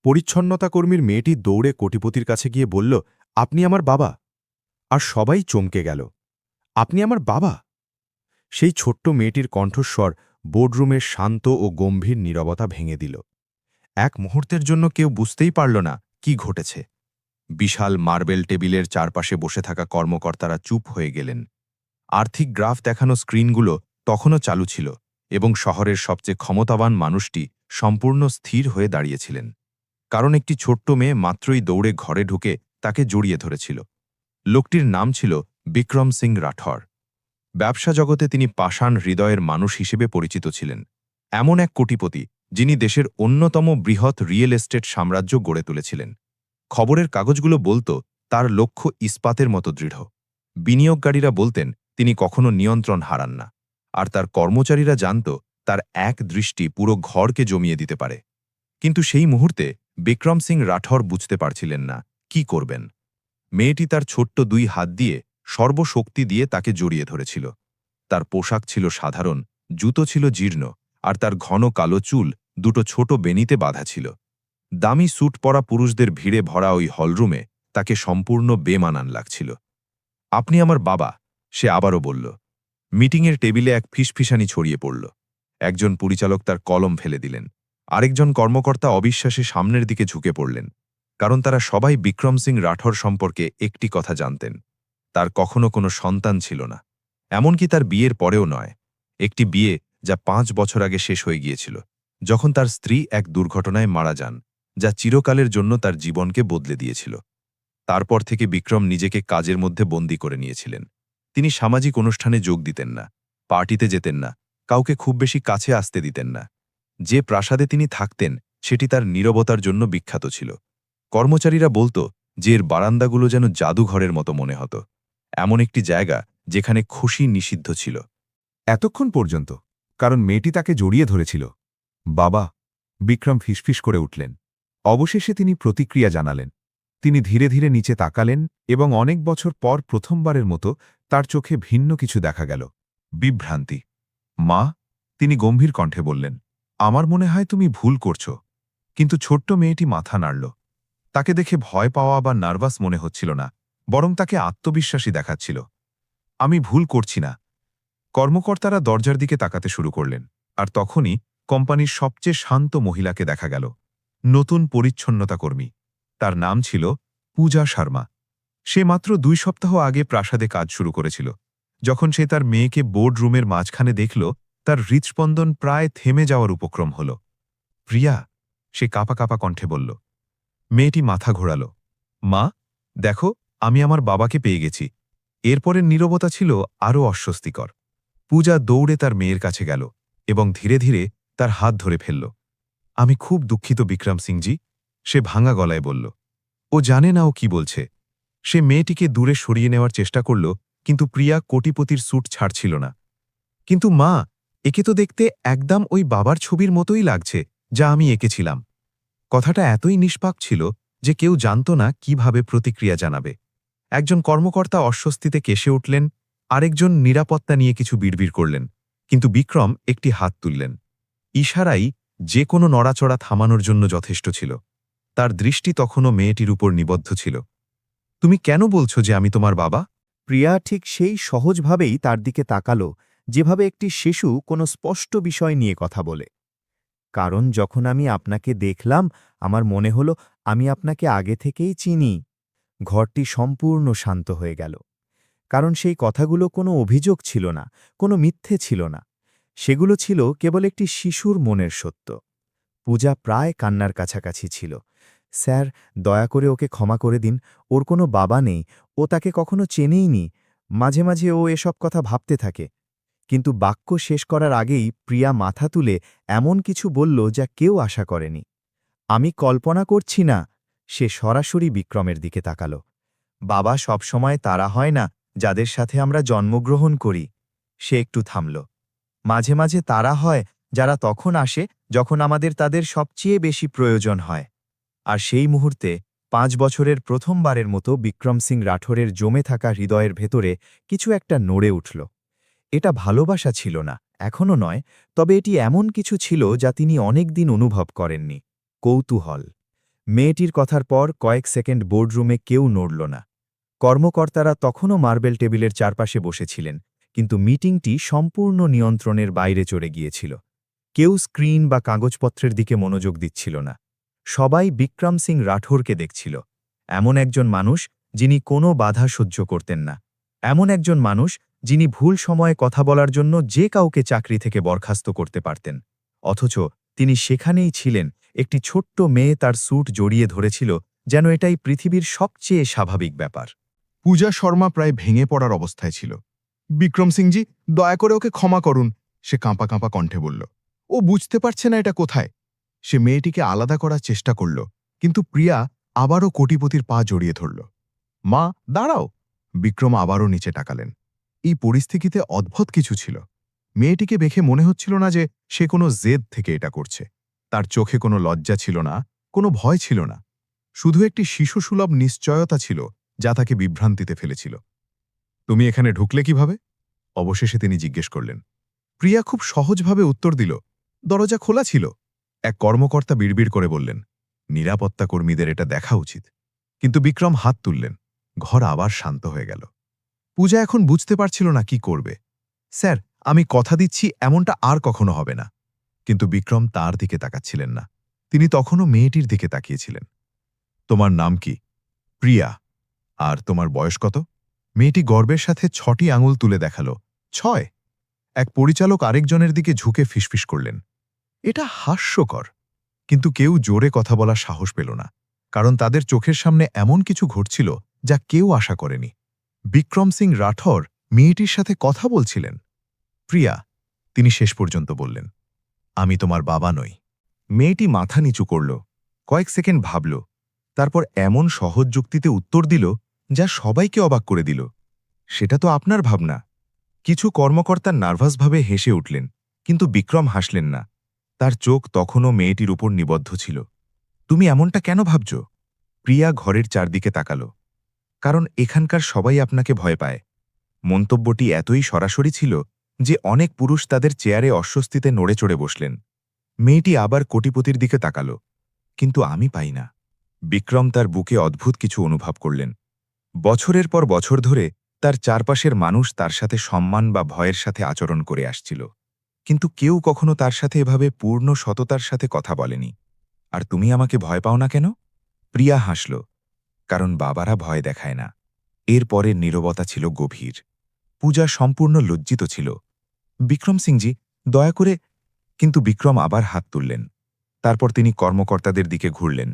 পরিচ্ছন্নতা কর্মীর মেয়েটি দৌড়ে কোটিপতির কাছে গিয়ে বলল, আপনি আমার বাবা। আর সবাই চমকে গেল। আপনি আমার বাবা? সেই ছোট্ট মেয়েটির কণ্ঠস্বর বোর্ডরুমের শান্ত ও গম্ভীর নীরবতা ভেঙে দিল। এক মুহূর্তের জন্য কেউ বুঝতেই পারল না কি ঘটেছে। বিশাল মার্বেল টেবিলের চারপাশে বসে থাকা কর্মকর্তারা চুপ হয়ে গেলেন। আর্থিক গ্রাফ দেখানো স্ক্রিনগুলো তখনও চালু ছিল এবং শহরের সবচেয়ে ক্ষমতাবান মানুষটি সম্পূর্ণ স্থির হয়ে দাঁড়িয়েছিলেন। কারণ একটি ছোট্ট মেয়ে মাত্রই দৌড়ে ঘরে ঢুকে তাকে জড়িয়ে ধরেছিল। লোকটির নাম ছিল বিক্রম সিং রাঠর। ব্যবসা জগতে তিনি পাষাণ হৃদয়ের মানুষ হিসেবে পরিচিত ছিলেন। এমন এক কোটিপতি যিনি দেশের অন্যতম বৃহৎ রিয়েল এস্টেট সাম্রাজ্য গড়ে তুলেছিলেন। খবরের কাগজগুলো বলত তার লক্ষ্য ইস্পাতের মতো দৃঢ়। বিনিয়োগকারীরা বলতেন তিনি কখনো নিয়ন্ত্রণ হারান না। আর তার কর্মচারীরা জানত তার এক দৃষ্টি পুরো ঘরকে জমিয়ে দিতে পারে। কিন্তু সেই মুহূর্তে বিক্রম সিং রাঠর বুঝতে পারছিলেন না কি করবেন। মেয়েটি তার ছোট্ট দুই হাত দিয়ে সর্বশক্তি দিয়ে তাকে জড়িয়ে ধরেছিল। তার পোশাক ছিল সাধারণ, জুতো ছিল জীর্ণ, আর তার ঘন কালো চুল দুটো ছোট বেনিতে বাঁধা ছিল। দামি স্যুট পরা পুরুষদের ভিড়ে ভরা ওই হলরুমে তাকে সম্পূর্ণ বেমানান লাগছিল। আপনি আমার বাবা, সে আবারও বলল। মিটিংয়ের টেবিলে এক ফিসফিসানি ছড়িয়ে পড়ল। একজন পরিচালক তার কলম ফেলে দিলেন। আরেকজন কর্মকর্তা অবিশ্বাসে সামনের দিকে ঝুঁকে পড়লেন। কারণ তারা সবাই বিক্রম সিং রাঠর সম্পর্কে একটি কথা জানতেন। তার কখনো কোনো সন্তান ছিল না। এমনকি তার বিয়ের পরেও নয়। একটি বিয়ে যা 5 বছর আগে শেষ হয়ে গিয়েছিল, যখন তার স্ত্রী এক দুর্ঘটনায় মারা যান, যা চিরকালের জন্য তার জীবনকে বদলে দিয়েছিল। তারপর থেকে বিক্রম নিজেকে কাজের মধ্যে বন্দী করে নিয়েছিলেন। তিনি সামাজিক অনুষ্ঠানে যোগ দিতেন না, পার্টিতে যেতেন না, কাউকে খুব বেশি কাছে আসতে দিতেন না। যে প্রাসাদে তিনি থাকতেন সেটি তার নীরবতার জন্য বিখ্যাত ছিল। কর্মচারীরা বলত যে এর বারান্দাগুলো যেন জাদুঘরের মতো মনে হতো। এমন একটি জায়গা যেখানে খুশি নিষিদ্ধ ছিল। এতক্ষণ পর্যন্ত, কারণ মেয়েটি তাকে জড়িয়ে ধরেছিল। বাবা, বিক্রম ফিসফিস করে উঠলেন। অবশেষে তিনি প্রতিক্রিয়া জানালেন। তিনি ধীরে ধীরে নিচে তাকালেন এবং অনেক বছর পর প্রথমবারের মতো তার চোখে ভিন্ন কিছু দেখা গেল। বিভ্রান্তি। মা, তিনি গম্ভীর কণ্ঠে বললেন, আমার মনে হয় তুমি ভুল করছ। কিন্তু ছোট্ট মেয়েটি মাথা নাড়ল। তাকে দেখে ভয় পাওয়া বা নার্ভাস মনে হচ্ছিল না, বরং তাকে আত্মবিশ্বাসী দেখাচ্ছিল। আমি ভুল করছি না। কর্মকর্তারা দরজার দিকে তাকাতে শুরু করলেন। আর তখনই কোম্পানির সবচেয়ে শান্ত মহিলাকে দেখা গেল। নতুন পরিচ্ছন্নতা কর্মী। তার নাম ছিল পূজা শর্মা। সে মাত্র 2 সপ্তাহ আগে প্রাসাদে কাজ শুরু করেছিল। যখন সে তার মেয়েকে বোর্ড রুমের মাঝখানে দেখল, তার হৃৎস্পন্দন প্রায় থেমে যাওয়ার উপক্রম হল। প্রিয়া, সে কাঁপা কাঁপা কণ্ঠে বলল। মেয়েটি মাথা ঘোরাল। মা, দেখো, আমি আমার বাবাকে পেয়ে গেছি। এরপরের নীরবতা ছিল আরও অস্বস্তিকর। পূজা দৌড়ে তার মেয়ের কাছে গেল এবং ধীরে ধীরে তার হাত ধরে ফেলল। আমি খুব দুঃখিত বিক্রম সিংজি, সে ভাঙা গলায় বলল। ও জানে না ও কি বলছে। সে মেয়েটিকে দূরে সরিয়ে নেওয়ার চেষ্টা করল, কিন্তু প্রিয়া কোটিপতির স্যুট ছাড়ছিল না। কিন্তু মা, একে তো দেখতে একদম ওই বাবার ছবির মতোই লাগছে যা আমি এঁকেছিলাম। কথাটা এতই নিষ্পাপ ছিল যে কেউ জানত না কিভাবে প্রতিক্রিয়া জানাবে। একজন কর্মকর্তা অস্বস্তিতে কেসে উঠলেন, আরেকজন নিরাপত্তা নিয়ে কিছু বিড়বিড় করলেন, কিন্তু বিক্রম একটি হাত তুললেন। ইশারাই যে কোনো নড়াচড়া থামানোর জন্য যথেষ্ট ছিল। তার দৃষ্টি তখনও মেয়েটির উপর নিবদ্ধ ছিল। তুমি কেন বলছো যে আমি তোমার বাবা? প্রিয়া ঠিক সেই সহজভাবেই তার দিকে তাকাল, যেভাবে একটি শিশু কোনো স্পষ্ট বিষয় নিয়ে কথা বলে। কারণ যখন আমি আপনাকে দেখলাম, আমার মনে হলো আমি আপনাকে আগে থেকেই চিনি। ঘরটি সম্পূর্ণ শান্ত হয়ে গেল। কারণ সেই কথাগুলো কোনো অভিযোগ ছিল না, কোনো মিথ্যে ছিল না। সেগুলো ছিল কেবল একটি শিশুর মনের সত্য। পূজা প্রায় কান্নার কাছাকাছি ছিল। স্যার, দয়া করে ওকে ক্ষমা করে দিন। ওর কোনো বাবা নেই, ও তাকে কখনো চেনেইনি। মাঝে মাঝে ও এসব কথা ভাবতে থাকে। কিন্তু বাক্য শেষ করার আগেই প্রিয়া মাথা তুলে এমন কিছু বলল যা কেউ আশা করেনি। আমি কল্পনা করছি না। সে সরাসরি বিক্রমের দিকে তাকাল। বাবা সবসময় তারা হয় না যাদের সাথে আমরা জন্মগ্রহণ করি। সে একটু থামল। মাঝে মাঝে তারা হয় যারা তখন আসে যখন আমাদের তাদের সবচেয়ে বেশি প্রয়োজন হয়। আর সেই মুহূর্তে 5 বছরের প্রথমবারের মতো বিক্রম সিং রাঠোরের জমে থাকা হৃদয়ের ভেতরে কিছু একটা নড়ে উঠল। এটা ভালোবাসা ছিল না, এখনও নয়, তবে এটি এমন কিছু ছিল যা তিনি অনেক দিন অনুভব করেননি। কৌতূহল। মেয়েটির কথার পর কয়েক সেকেন্ড বোর্ডরুমে কেউ নড়ল না। কর্মকর্তারা তখনও মার্বেল টেবিলের চারপাশে বসেছিলেন, কিন্তু মিটিংটি সম্পূর্ণ নিয়ন্ত্রণের বাইরে চড়ে গিয়েছিল। কেউ স্ক্রিন বা কাগজপত্রের দিকে মনোযোগ দিচ্ছিল না। সবাই বিক্রম সিং রাঠোরকে দেখছিল। এমন একজন মানুষ যিনি কোনো বাধা সহ্য করতেন না। এমন একজন মানুষ যিনি ভুল সময়ে কথা বলার জন্য যে কাউকে চাকরি থেকে বরখাস্ত করতে পারতেন। অথচ তিনি সেখানেই ছিলেন, একটি ছোট্ট মেয়ে তার স্যুট জড়িয়ে ধরেছিল, যেন এটাই পৃথিবীর সবচেয়ে স্বাভাবিক ব্যাপার। পূজা শর্মা প্রায় ভেঙে পড়ার অবস্থায় ছিল। বিক্রম সিংজি, দয়া করে ওকে ক্ষমা করুন, সে কাঁপা কাঁপা কণ্ঠে বলল। ও বুঝতে পারছে না এটা কোথায়। সে মেয়েটিকে আলাদা করার চেষ্টা করল, কিন্তু প্রিয়া আবারও কোটিপতির পা জড়িয়ে ধরল। মা, দাঁড়াও! বিক্রম আবারও নিচে তাকালেন। এই পরিস্থিতিতে অদ্ভুত কিছু ছিল। মেয়েটিকে দেখে মনে হচ্ছিল না যে সে কোনো জেদ থেকে এটা করছে। তার চোখে কোনো লজ্জা ছিল না, কোনো ভয় ছিল না। শুধু একটি শিশুসুলভ নিশ্চয়তা ছিল যা তাকে বিভ্রান্তিতে ফেলেছিল। তুমি এখানে ঢুকলে কিভাবে? অবশেষে তিনি জিজ্ঞেস করলেন। প্রিয়া খুব সহজভাবে উত্তর দিল, দরজা খোলা ছিল। এক কর্মকর্তা বিড়বিড় করে বললেন, নিরাপত্তা কর্মীদের এটা দেখা উচিত। কিন্তু বিক্রম হাত তুললেন। ঘর আবার শান্ত হয়ে গেল। পূজা এখন বুঝতে পারছিল না কি করবে। স্যার, আমি কথা দিচ্ছি এমনটা আর কখনো হবে না। কিন্তু বিক্রম তার দিকে তাকাচ্ছিলেন না। তিনি তখনও মেয়েটির দিকে তাকিয়েছিলেন। তোমার নাম কি? প্রিয়া। আর তোমার বয়স কত? মেয়েটি গর্বের সাথে ৬টি আঙুল তুলে দেখাল। ৬। এক পরিচালক আরেকজনের দিকে ঝুঁকে ফিসফিস করলেন। এটা হাস্যকর। কিন্তু কেউ জোরে কথা বলার সাহস পেল না, কারণ তাদের চোখের সামনে এমন কিছু ঘটছিল যা কেউ আশা করেনি। বিক্রম সিং রাঠোর মেয়েটির সাথে কথা বলছিলেন। প্রিয়া, তিনি শেষ পর্যন্ত বললেন, আমি তোমার বাবা নই। মেয়েটি মাথা নিচু করল, কয়েক সেকেন্ড ভাবল, তারপর এমন সহজ যুক্তিতে উত্তর দিল যা সবাইকে অবাক করে দিল। সেটা তো আপনার ভাবনা। কিছু কর্মকর্তা নার্ভাসভাবে হেসে উঠলেন, কিন্তু বিক্রম হাসলেন না। তার চোখ তখনও মেয়েটির উপর নিবদ্ধ ছিল। তুমি এমনটা কেন ভাবছ? প্রিয়া ঘরের চারদিকে তাকাল। কারণ এখানকার সবাই আপনাকে ভয় পায়। মন্তব্যটি এতই সরাসরি ছিল যে অনেক পুরুষ তাদের চেয়ারে অস্বস্তিতে নড়ে চড়ে বসলেন। মেয়েটি আবার কোটিপতির দিকে তাকাল। কিন্তু আমি পাই না। বিক্রম তার বুকে অদ্ভুত কিছু অনুভব করলেন। বছরের পর বছর ধরে তার চারপাশের মানুষ তার সাথে সম্মান বা ভয়ের সাথে আচরণ করে আসছিল, কিন্তু কেউ কখনো তার সাথে এভাবে পূর্ণ সততার সাথে কথা বলেনি। আর তুমি আমাকে ভয় পাও না কেন? প্রিয়া হাসল। কারণ বাবারা ভয় দেখায় না। এর পরের নীরবতা ছিল গভীর। পূজা সম্পূর্ণ লজ্জিত ছিল। বিক্রম সিংজি, দয়া করে। কিন্তু বিক্রম আবার হাত তুললেন। তারপর তিনি কর্মকর্তাদের দিকে ঘুরলেন।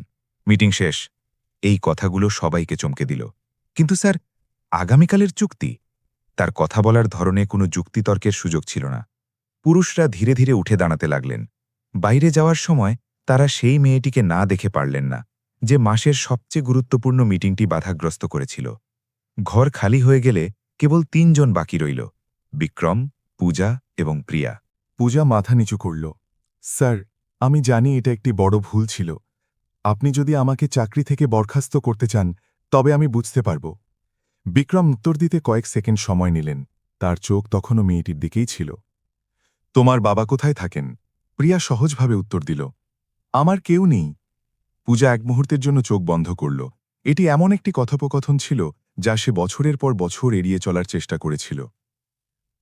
মিটিং শেষ। এই কথাগুলো সবাইকে চমকে দিল। কিন্তু স্যার, আগামীকালের চুক্তি? তার কথা বলার ধরনে কোনো যুক্তিতর্কের সুযোগ ছিল না। পুরুষরা ধীরে ধীরে উঠে দাঁড়াতে লাগলেন। বাইরে যাওয়ার সময় তারা সেই মেয়েটিকে না দেখে পারলেন না, যে মাসের সবচেয়ে গুরুত্বপূর্ণ মিটিংটি বাধাগ্রস্ত করেছিল। ঘর খালি হয়ে গেলে কেবল ৩ জন বাকি রইল, বিক্রম, পূজা এবং প্রিয়া। পূজা মাথা নিচু করল। স্যার, আমি জানি এটা একটি বড় ভুল ছিল। আপনি যদি আমাকে চাকরি থেকে বরখাস্ত করতে চান, তবে আমি বুঝতে পারব। বিক্রম উত্তর দিতে কয়েক সেকেন্ড সময় নিলেন। তার চোখ তখনও মেয়েটির দিকেই ছিল। তোমার বাবা কোথায় থাকেন? প্রিয়া সহজভাবে উত্তর দিল, আমার কেউ নেই। পূজা এক মুহূর্তের জন্য চোখ বন্ধ করল। এটি এমন একটি কথোপকথন ছিল যা সে বছরের পর বছর এড়িয়ে চলার চেষ্টা করেছিল।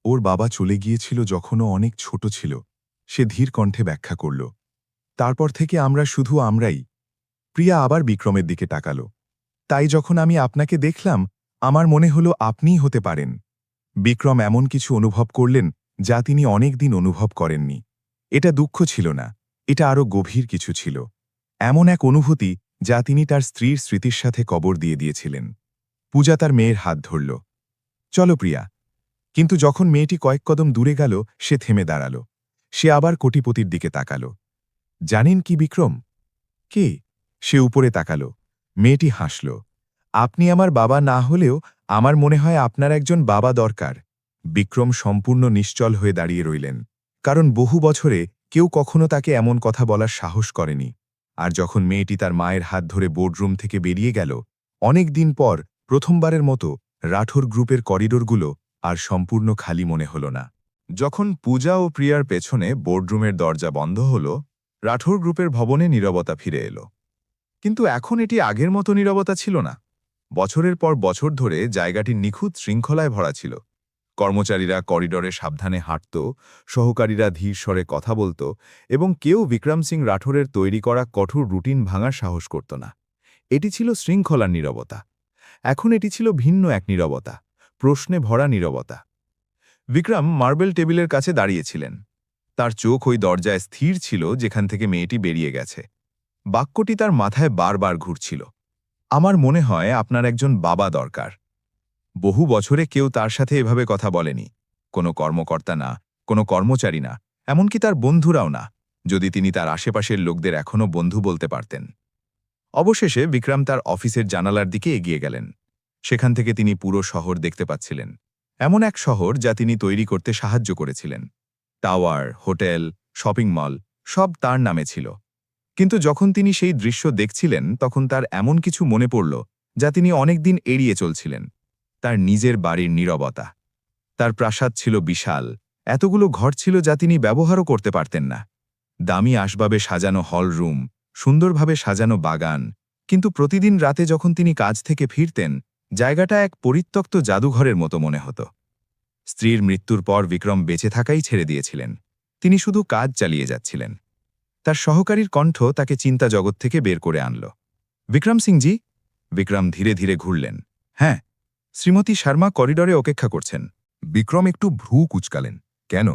ওর বাবা চলে গিয়েছিল যখনও অনেক ছোট ছিল, সে ধীর কণ্ঠে ব্যাখ্যা করল। তারপর থেকে আমরা শুধু আমরাই। প্রিয়া আবার বিক্রমের দিকে তাকাল। তাই যখন আমি আপনাকে দেখলাম, আমার মনে হলো আপনিই হতে পারেন। বিক্রম এমন কিছু অনুভব করলেন যা তিনি অনেক দিন অনুভব করেননি। এটা দুঃখ ছিল না, এটা আরও গভীর কিছু ছিল। এমন এক অনুভূতি যা তিনি তার স্ত্রীর স্মৃতির সাথে কবর দিয়ে দিয়েছিলেন। পূজা তার মেয়ের হাত ধরল। চলো প্রিয়া। কিন্তু যখন মেয়েটি কয়েক কদম দূরে গেল, সে থেমে দাঁড়াল। সে আবার কোটিপতির দিকে তাকাল। জানেন কি বিক্রম? কে? সে উপরে তাকাল। মেয়েটি হাসল। আপনি আমার বাবা না হলেও আমার মনে হয় আপনার একজন বাবা দরকার। বিক্রম সম্পূর্ণ নিশ্চল হয়ে দাঁড়িয়ে রইলেন, কারণ বহু বছরে কেউ কখনো তাকে এমন কথা বলার সাহস করেনি। আর যখন মেয়েটি তার মায়ের হাত ধরে বোর্ডরুম থেকে বেরিয়ে গেল, অনেক দিন পর প্রথমবারের মতো রাঠোর গ্রুপের করিডোরগুলো আর সম্পূর্ণ খালি মনে হল না। যখন পূজা ও প্রিয়ার পেছনে বোর্ডরুমের দরজা বন্ধ হল, রাঠোর গ্রুপের ভবনে নীরবতা ফিরে এলো। কিন্তু এখন এটি আগের মতো নীরবতা ছিল না। বছরের পর বছর ধরে জায়গাটি নিখুঁত শৃঙ্খলায় ভরা ছিল। কর্মচারীরা করিডোরে সাবধানে হাঁটত, সহকারীরা ধীর স্বরে কথা বলত, এবং কেউ বিক্রম সিং রাঠোরের তৈরি করা কঠোর রুটিন ভাঙার সাহস করত না। এটি ছিল শৃঙ্খলার নীরবতা। এখন এটি ছিল ভিন্ন এক নীরবতা, প্রশ্নে ভরা নীরবতা। বিক্রম মার্বেল টেবিলের কাছে দাঁড়িয়েছিলেন। তার চোখ ওই দরজায় স্থির ছিল যেখান থেকে মেয়েটি বেরিয়ে গেছে। বাক্যটি তার মাথায় বারবার ঘুরছিল। আমার মনে হয় আপনার একজন বাবা দরকার। বহু বছরে কেউ তার সাথে এভাবে কথা বলেনি। কোনো কর্মকর্তা না, কোনো কর্মচারী না, এমনকি তার বন্ধুরাও না, যদি তিনি তার আশেপাশের লোকদের এখনও বন্ধু বলতে পারতেন। অবশেষে বিক্রম তার অফিসের জানালার দিকে এগিয়ে গেলেন। সেখান থেকে তিনি পুরো শহর দেখতে পাচ্ছিলেন। এমন এক শহর যা তিনি তৈরি করতে সাহায্য করেছিলেন। টাওয়ার, হোটেল, শপিং মল সব তার নামে ছিল। কিন্তু যখন তিনি সেই দৃশ্য দেখছিলেন তখন তার এমন কিছু মনে পড়ল যা তিনি অনেকদিন এড়িয়ে চলছিলেন। তার নিজের বাড়ির নীরবতা। তার প্রাসাদ ছিল বিশাল, এতগুলো ঘর ছিল যা তিনি ব্যবহারও করতে পারতেন না। দামি আসবাবে সাজানো হল রুম, সুন্দরভাবে সাজানো বাগান, কিন্তু প্রতিদিন রাতে যখন তিনি কাজ থেকে ফিরতেন জায়গাটা এক পরিত্যক্ত জাদুঘরের মতো মনে হতো। স্ত্রীর মৃত্যুর পর বিক্রম বেঁচে থাকাই ছেড়ে দিয়েছিলেন। তিনি শুধু কাজ চালিয়ে যাচ্ছিলেন। তার সহকারীর কণ্ঠ তাকে চিন্তা জগৎ থেকে বের করে আনল। বিক্রম সিংজি। বিক্রম ধীরে ধীরে ঘুরলেন। হ্যাঁ, শ্রীমতী শর্মা করিডোরে অপেক্ষা করছেন। বিক্রম একটু ভ্রু কুঁচকালেন। কেন?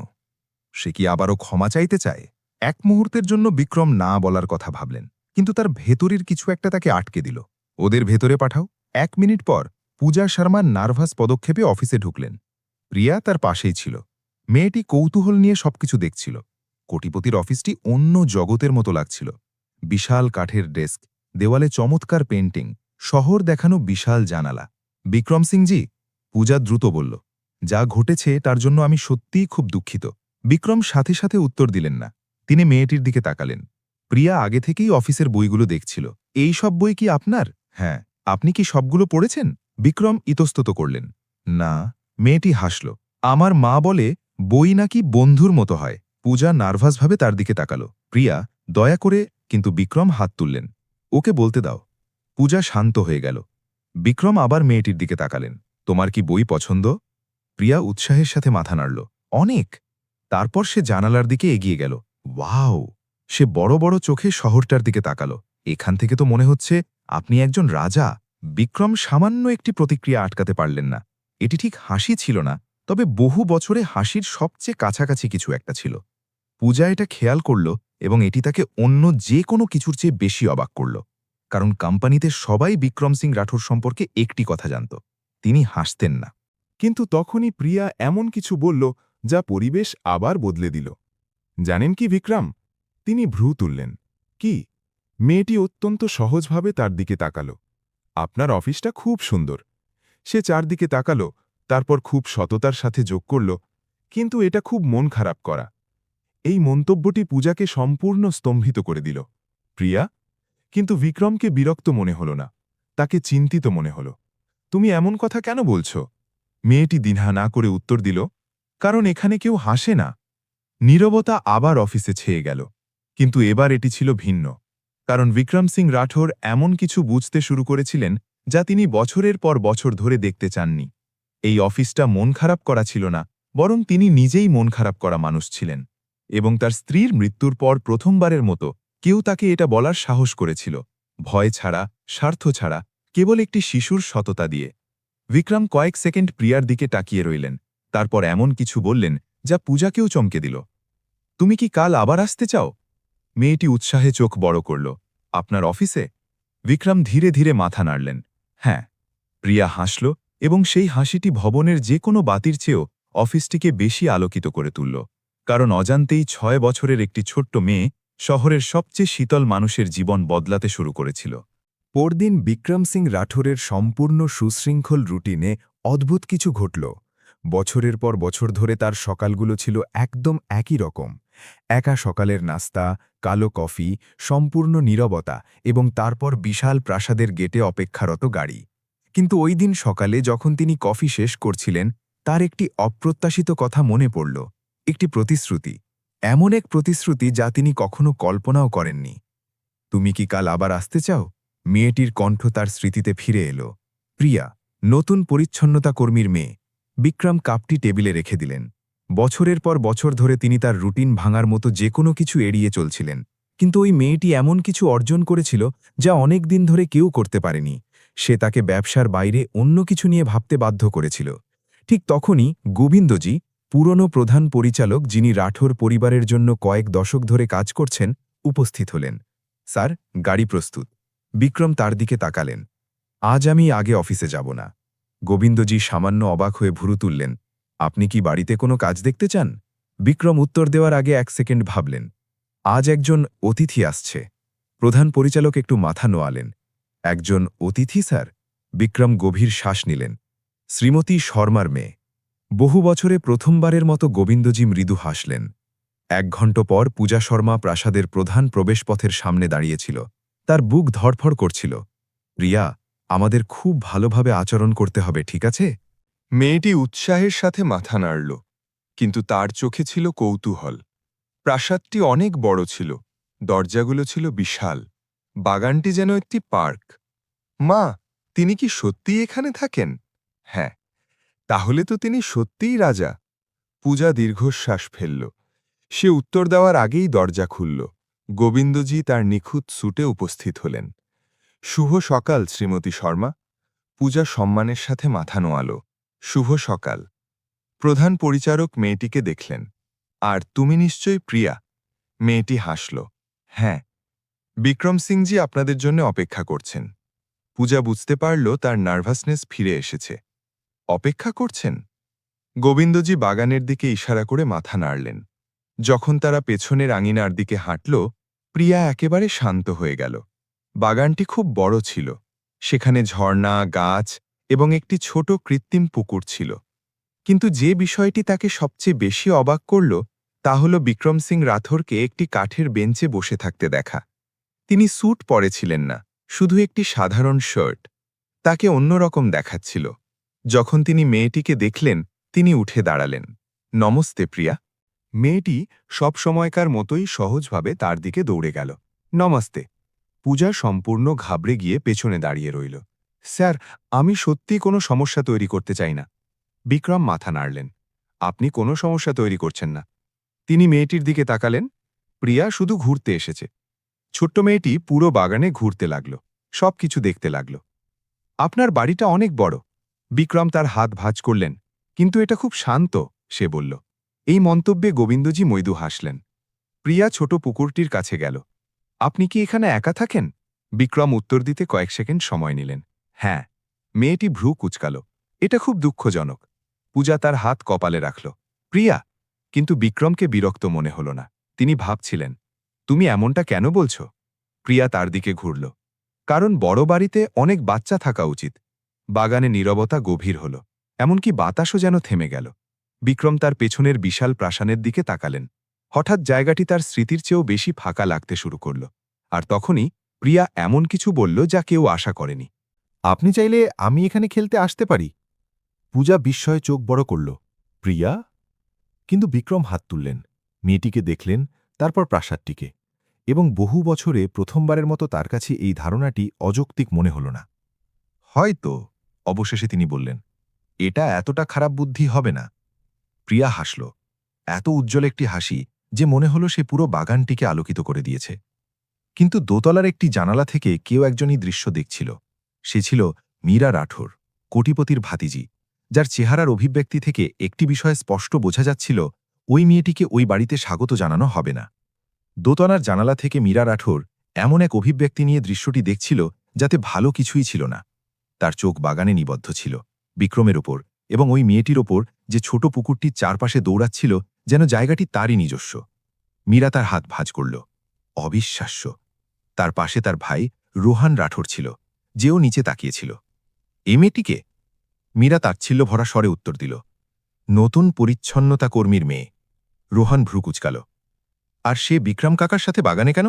সে কি আবারও ক্ষমা চাইতে চায়? এক মুহূর্তের জন্য বিক্রম না বলার কথা ভাবলেন, কিন্তু তার ভেতরের কিছু একটা তাকে আটকে দিল। ওদের ভেতরে পাঠাও। 1 মিনিট পর পূজা শর্মা নার্ভাস পদক্ষেপে অফিসে ঢুকলেন। প্রিয়া তার পাশেই ছিল। মেয়েটি কৌতূহল নিয়ে সবকিছু দেখছিল। কোটিপতির অফিসটি অন্য জগতের মতো লাগছিল। বিশাল কাঠের ডেস্ক, দেওয়ালে চমৎকার পেন্টিং, শহর দেখানো বিশাল জানালা। বিক্রম সিংজি, পূজা দ্রুত বলল, যা ঘটেছে তার জন্য আমি সত্যিই খুব দুঃখিত। বিক্রম সাথে সাথে উত্তর দিলেন না। তিনি মেয়েটির দিকে তাকালেন। প্রিয়া আগে থেকেই অফিসের বইগুলো দেখছিল। এই সব বই কি আপনার? হ্যাঁ। আপনি কি সবগুলো পড়েছেন? বিক্রম ইতস্তত করলেন। না। মেয়েটি হাসল। আমার মা বলে বই নাকি বন্ধুর মতো হয়। পূজা নার্ভাসভাবে তার দিকে তাকালো। প্রিয়া, দয়া করে। কিন্তু বিক্রম হাত তুললেন। ওকে বলতে দাও। পূজা শান্ত হয়ে গেল। বিক্রম আবার মেয়েটির দিকে তাকালেন। তোমার কি বই পছন্দ? প্রিয়া উৎসাহের সাথে মাথা নাড়ল। অনেক। তারপর সে জানালার দিকে এগিয়ে গেল। ওয়াও! সে বড় বড় চোখে শহরটার দিকে তাকালো। এখান থেকে তো মনে হচ্ছে আপনি একজন রাজা। বিক্রম সামান্য একটি প্রতিক্রিয়া আটকাতে পারলেন না। এটি ঠিক হাসি ছিল না, তবে বহু বছরে হাসির সবচেয়ে কাছাকাছি কিছু একটা ছিল। পূজা এটা খেয়াল করল এবং এটি তাকে অন্য যে কোনো কিছুর চেয়ে বেশি অবাক করল। কারণ কোম্পানিতে সবাই বিক্রম সিং রাঠোর সম্পর্কে একটি কথা জানত, তিনি হাসতেন না। কিন্তু তখনই প্রিয়া এমন কিছু বলল যা পরিবেশ আবার বদলে দিল। জানেন কি বিক্রম? তিনি ভ্রু তুললেন। কি? মেয়েটি অত্যন্ত সহজভাবে তার দিকে তাকাল। আপনার অফিসটা খুব সুন্দর। সে চারদিকে তাকাল, তারপর খুব সততার সাথে যোগ করল, কিন্তু এটা খুব মন খারাপ করা। এই মন্তব্যটি পূজাকে সম্পূর্ণ স্তম্ভিত করে দিল। প্রিয়া? কিন্তু বিক্রমকে বিরক্ত মনে হল না, তাকে চিন্তিত মনে হল। তুমি এমন কথা কেন বলছ? মেয়েটি দ্বিধা না করে উত্তর দিল, কারণ এখানে কেউ হাসে না। নীরবতা আবার অফিসে ছেয়ে গেল। কিন্তু এবার এটি ছিল ভিন্ন, কারণ বিক্রম সিং রাঠোর এমন কিছু বুঝতে শুরু করেছিলেন যা তিনি বছরের পর বছর ধরে দেখতে চাননি। এই অফিসটা মন খারাপ করা ছিল না, বরং তিনি নিজেই মন খারাপ করা মানুষ ছিলেন। এবং তার স্ত্রীর মৃত্যুর পর প্রথমবারের মতো কেউ তাকে এটা বলার সাহস করেছিল, ভয় ছাড়া, স্বার্থ ছাড়া, কেবল একটি শিশুর সততা দিয়ে। বিক্রম কয়েক সেকেন্ড প্রিয়ার দিকে তাকিয়ে রইলেন, তারপর এমন কিছু বললেন যা পূজাকেও চমকে দিল। তুমি কি কাল আবার আসতে চাও? মেয়েটি উৎসাহে চোখ বড় করল। আপনার অফিসে? বিক্রম ধীরে ধীরে মাথা নাড়লেন। হ্যাঁ। প্রিয়া হাসল, এবং সেই হাসিটি ভবনের যে কোনো বাতির চেয়েও অফিসটিকে বেশি আলোকিত করে তুলল। কারণ অজান্তেই 6 বছরের একটি ছোট্ট মেয়ে শহরের সবচেয়ে শীতল মানুষের জীবন বদলাতে শুরু করেছিল। পরদিন বিক্রম সিং রাঠোরের সম্পূর্ণ সুশৃঙ্খল রুটিনে অদ্ভুত কিছু ঘটল। বছরের পর বছর ধরে তার সকালগুলো ছিল একদম একই রকম। একা সকালের নাস্তা, কালো কফি, সম্পূর্ণ নীরবতা এবং তারপর বিশাল প্রাসাদের গেটে অপেক্ষারত গাড়ি। কিন্তু ওই দিন সকালে যখন তিনি কফি শেষ করছিলেন, তার একটি অপ্রত্যাশিত কথা মনে পড়ল। একটি প্রতিশ্রুতি, এমন এক প্রতিশ্রুতি যা তিনি কখনো কল্পনাও করেননি। তুমি কি কাল আবার আসতে চাও? মেয়েটির কণ্ঠ তার স্মৃতিতে ফিরে এলো। প্রিয়া, নতুন পরিচ্ছন্নতা কর্মীর মেয়ে। বিক্রম কাপটি টেবিলে রেখে দিলেন। বছরের পর বছর ধরে তিনি তার রুটিন ভাঙার মতো যে কোনো কিছু এড়িয়ে চলছিলেন, কিন্তু ওই মেয়েটি এমন কিছু অর্জন করেছিল যা অনেক দিন ধরে কেউ করতে পারেনি। সে তাকে ব্যবসার বাইরে অন্য কিছু নিয়ে ভাবতে বাধ্য করেছিল। ঠিক তখনই গোবিন্দজি, পুরনো প্রধান পরিচালক যিনি রাঠোর পরিবারের জন্য কয়েক দশক ধরে কাজ করছেন, উপস্থিত হলেন। স্যার, গাড়ি প্রস্তুত। বিক্রম তার দিকে তাকালেন। আজ আমি আগে অফিসে যাব না। গোবিন্দজি সামান্য অবাক হয়ে ভুরু তুললেন। আপনি কি বাড়িতে কোনো কাজ দেখতে চান? বিক্রম উত্তর দেওয়ার আগে 1 সেকেন্ড ভাবলেন। আজ একজন অতিথি আসছে। প্রধান পরিচালক একটু মাথা নোয়ালেন। একজন অতিথি স্যার? বিক্রম গভীর শ্বাস নিলেন। শ্রীমতী শর্মার মেয়ে। বহু বছরে প্রথমবারের মতো গোবিন্দজি মৃদু হাসলেন। 1 ঘণ্টা পর পূজা শর্মা প্রাসাদের প্রধান প্রবেশপথের সামনে দাঁড়িয়েছিল। তার বুক ধড়ফড় করছিল। প্রিয়া, আমাদের খুব ভালোভাবে আচরণ করতে হবে, ঠিক আছে? মেয়েটি উৎসাহের সাথে মাথা নাড়ল, কিন্তু তার চোখে ছিল কৌতূহল। প্রাসাদটি অনেক বড় ছিল, দরজাগুলো ছিল বিশাল, বাগানটি যেন একটি পার্ক। মা, তিনি কি সত্যিই এখানে থাকেন? হ্যাঁ। তাহলে তো তিনি সত্যিই রাজা। পূজা দীর্ঘশ্বাস ফেলল। সে উত্তর দেওয়ার আগেই দরজা খুলল। গোবিন্দজি তার নিখুঁত স্যুটে উপস্থিত হলেন। শুভ সকাল শ্রীমতী শর্মা। পূজা সম্মানের সাথে মাথা নোয়াল। শুভ সকাল। প্রধান পরিচারক মেয়েটিকে দেখলেন। আর তুমি নিশ্চয়ই প্রিয়া? মেয়েটি হাসল। হ্যাঁ। বিক্রম সিংজি আপনাদের জন্য অপেক্ষা করছেন। পূজা বুঝতে পারল তার নার্ভাসনেস ফিরে এসেছে। অপেক্ষা করছেন? গোবিন্দজি বাগানের দিকে ইশারা করে মাথা নাড়লেন। যখন তারা পেছনের আঙিনার দিকে হাঁটল, প্রিয়া একেবারে শান্ত হয়ে গেল। বাগানটি খুব বড় ছিল। সেখানে ঝর্ণা, গাছ এবং একটি ছোট কৃত্রিম পুকুর ছিল। কিন্তু যে বিষয়টি তাকে সবচেয়ে বেশি অবাক করল তা হল বিক্রম সিং রাথোরকে একটি কাঠের বেঞ্চে বসে থাকতে দেখা। তিনি স্যুট পরেছিলেন না, শুধু একটি সাধারণ শার্ট। তাকে অন্যরকম দেখাচ্ছিল। যখন তিনি মেয়েটিকে দেখলেন, তিনি উঠে দাঁড়ালেন। নমস্তে প্রিয়া। মেয়েটি সব সময়কার মতোই সহজভাবে তার দিকে দৌড়ে গেল। নমস্তে। পূজা সম্পূর্ণ ঘাবড়ে গিয়ে পেছনে দাঁড়িয়ে রইল। স্যার, আমি সত্যিই কোনো সমস্যা তৈরি করতে চাই না। বিক্রম মাথা নাড়লেন। আপনি কোনো সমস্যা তৈরি করছেন না। তিনি মেয়েটির দিকে তাকালেন। প্রিয়া শুধু ঘুরতে এসেছে। ছোট্ট মেয়েটি পুরো বাগানে ঘুরতে লাগল, সব কিছু দেখতে লাগল। আপনার বাড়িটা অনেক বড়। বিক্রম তার হাত ভাঁজ করলেন। কিন্তু এটা খুব শান্ত, সে বলল। এই মন্তব্যে গোবিন্দজি মৃদু হাসলেন। প্রিয়া ছোট পুকুরটির কাছে গেল। আপনি কি এখানে একা থাকেন? বিক্রম উত্তর দিতে কয়েক সেকেন্ড সময় নিলেন। হ্যাঁ। মেয়েটি ভ্রু কুঁচকাল। এটা খুব দুঃখজনক। পূজা তার হাত কপালে রাখল। প্রিয়া। কিন্তু বিক্রমকে বিরক্ত মনে হল না। তিনি ভাবছিলেন, তুমি এমনটা কেন বলছ? প্রিয়া তার দিকে ঘুরল। কারণ বড় বাড়িতে অনেক বাচ্চা থাকা উচিত। বাগানে নীরবতা গভীর হল, এমনকি বাতাসও যেন থেমে গেল। বিক্রম তার পেছনের বিশাল প্রাসাদের দিকে তাকালেন। হঠাৎ জায়গাটি তার স্মৃতির চেয়েও বেশি ফাঁকা লাগতে শুরু করল। আর তখনই প্রিয়া এমন কিছু বলল যা কেউ আশা করেনি। আপনি চাইলে আমি এখানে খেলতে আসতে পারি। পূজা বিস্ময়ে চোখ বড় করল। প্রিয়া? কিন্তু বিক্রম হাত তুললেন, মেয়েটিকে দেখলেন, তারপর প্রাসাদটিকে, এবং বহু বছরে প্রথমবারের মতো তার কাছে এই ধারণাটি অযৌক্তিক মনে হল না। হয়তো, অবশেষে তিনি বললেন, এটা এতটা খারাপ বুদ্ধি হবে না। প্রিয়া হাসল, এত উজ্জ্বল একটি হাসি যে মনে হল সে পুরো বাগানটিকে আলোকিত করে দিয়েছে। কিন্তু দোতলার একটি জানালা থেকে কেউ একজনই দৃশ্য দেখছিল। সে ছিল মীরা রাঠোর, কোটিপতির ভাতিজি, যার চেহারার অভিব্যক্তি থেকে একটি বিষয়ে স্পষ্ট বোঝা যাচ্ছিল, ওই মেয়েটিকে ওই বাড়িতে স্বাগত জানানো হবে না। দোতলার জানালা থেকে মীরা রাঠোর এমন এক অভিব্যক্তি নিয়ে দৃশ্যটি দেখছিল যাতে ভালো কিছুই ছিল না। তার চোখ বাগানে নিবদ্ধ ছিল, বিক্রমের ওপর এবং ওই মেয়েটির ওপর যে ছোট পুকুরটির চারপাশে দৌড়াচ্ছিল, যেন জায়গাটি তারই নিজস্ব। মীরা তার হাত ভাঁজ করল। অবিশ্বাস্য। তার পাশে তার ভাই রোহান রাঠোর ছিল, যেও নিচে তাকিয়েছিল। এ মেয়েটিকে? মীরা তাচ্ছিল্য ভরা স্বরে উত্তর দিল, নতুন পরিচ্ছন্নতা কর্মীর মেয়ে। রোহান ভ্রু কুঁচকাল। আর সে বিক্রম কাকার সাথে বাগানে কেন?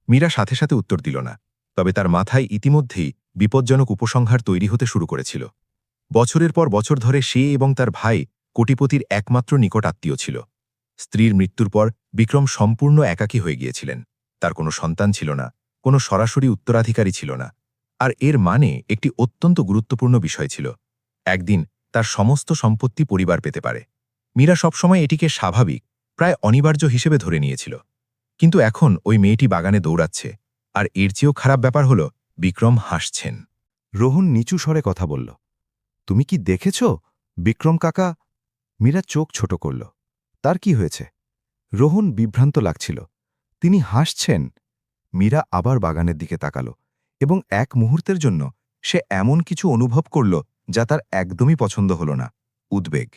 মীরা সাথে সাথে উত্তর দিল না, তবে তার মাথায় ইতিমধ্যেই বিপজ্জনক উপসংহার তৈরি হতে শুরু করেছিল। বছরের পর বছর ধরে সে এবং তার ভাই কোটিপতির একমাত্র নিকট আত্মীয় ছিল। স্ত্রীর মৃত্যুর পর বিক্রম সম্পূর্ণ একাকী হয়ে গিয়েছিলেন। তার কোনো সন্তান ছিল না, কোনো সরাসরি উত্তরাধিকারী ছিল না। আর এর মানে একটি অত্যন্ত গুরুত্বপূর্ণ বিষয় ছিল। একদিন তার সমস্ত সম্পত্তি পরিবার পেতে পারে। মীরা সবসময় এটিকে স্বাভাবিক, প্রায় অনিবার্য হিসেবে ধরে নিয়েছিল। কিন্তু এখন ওই মেয়েটি বাগানে দৌড়াচ্ছে, আর এর চেয়েও খারাপ ব্যাপার হল বিক্রম হাসছেন। রোহন নিচু স্বরে কথা বলল, তুমি কি দেখেছ বিক্রম কাকা? মীরা চোখ ছোট করল। তার কি হয়েছে? রোহন বিভ্রান্ত লাগছিল। তিনি হাসছেন। মীরা আবার বাগানের দিকে তাকাল এবং এক মুহূর্তের জন্য সে এমন কিছু অনুভব করল যা তার একদমই পছন্দ হল না, উদ্বেগ।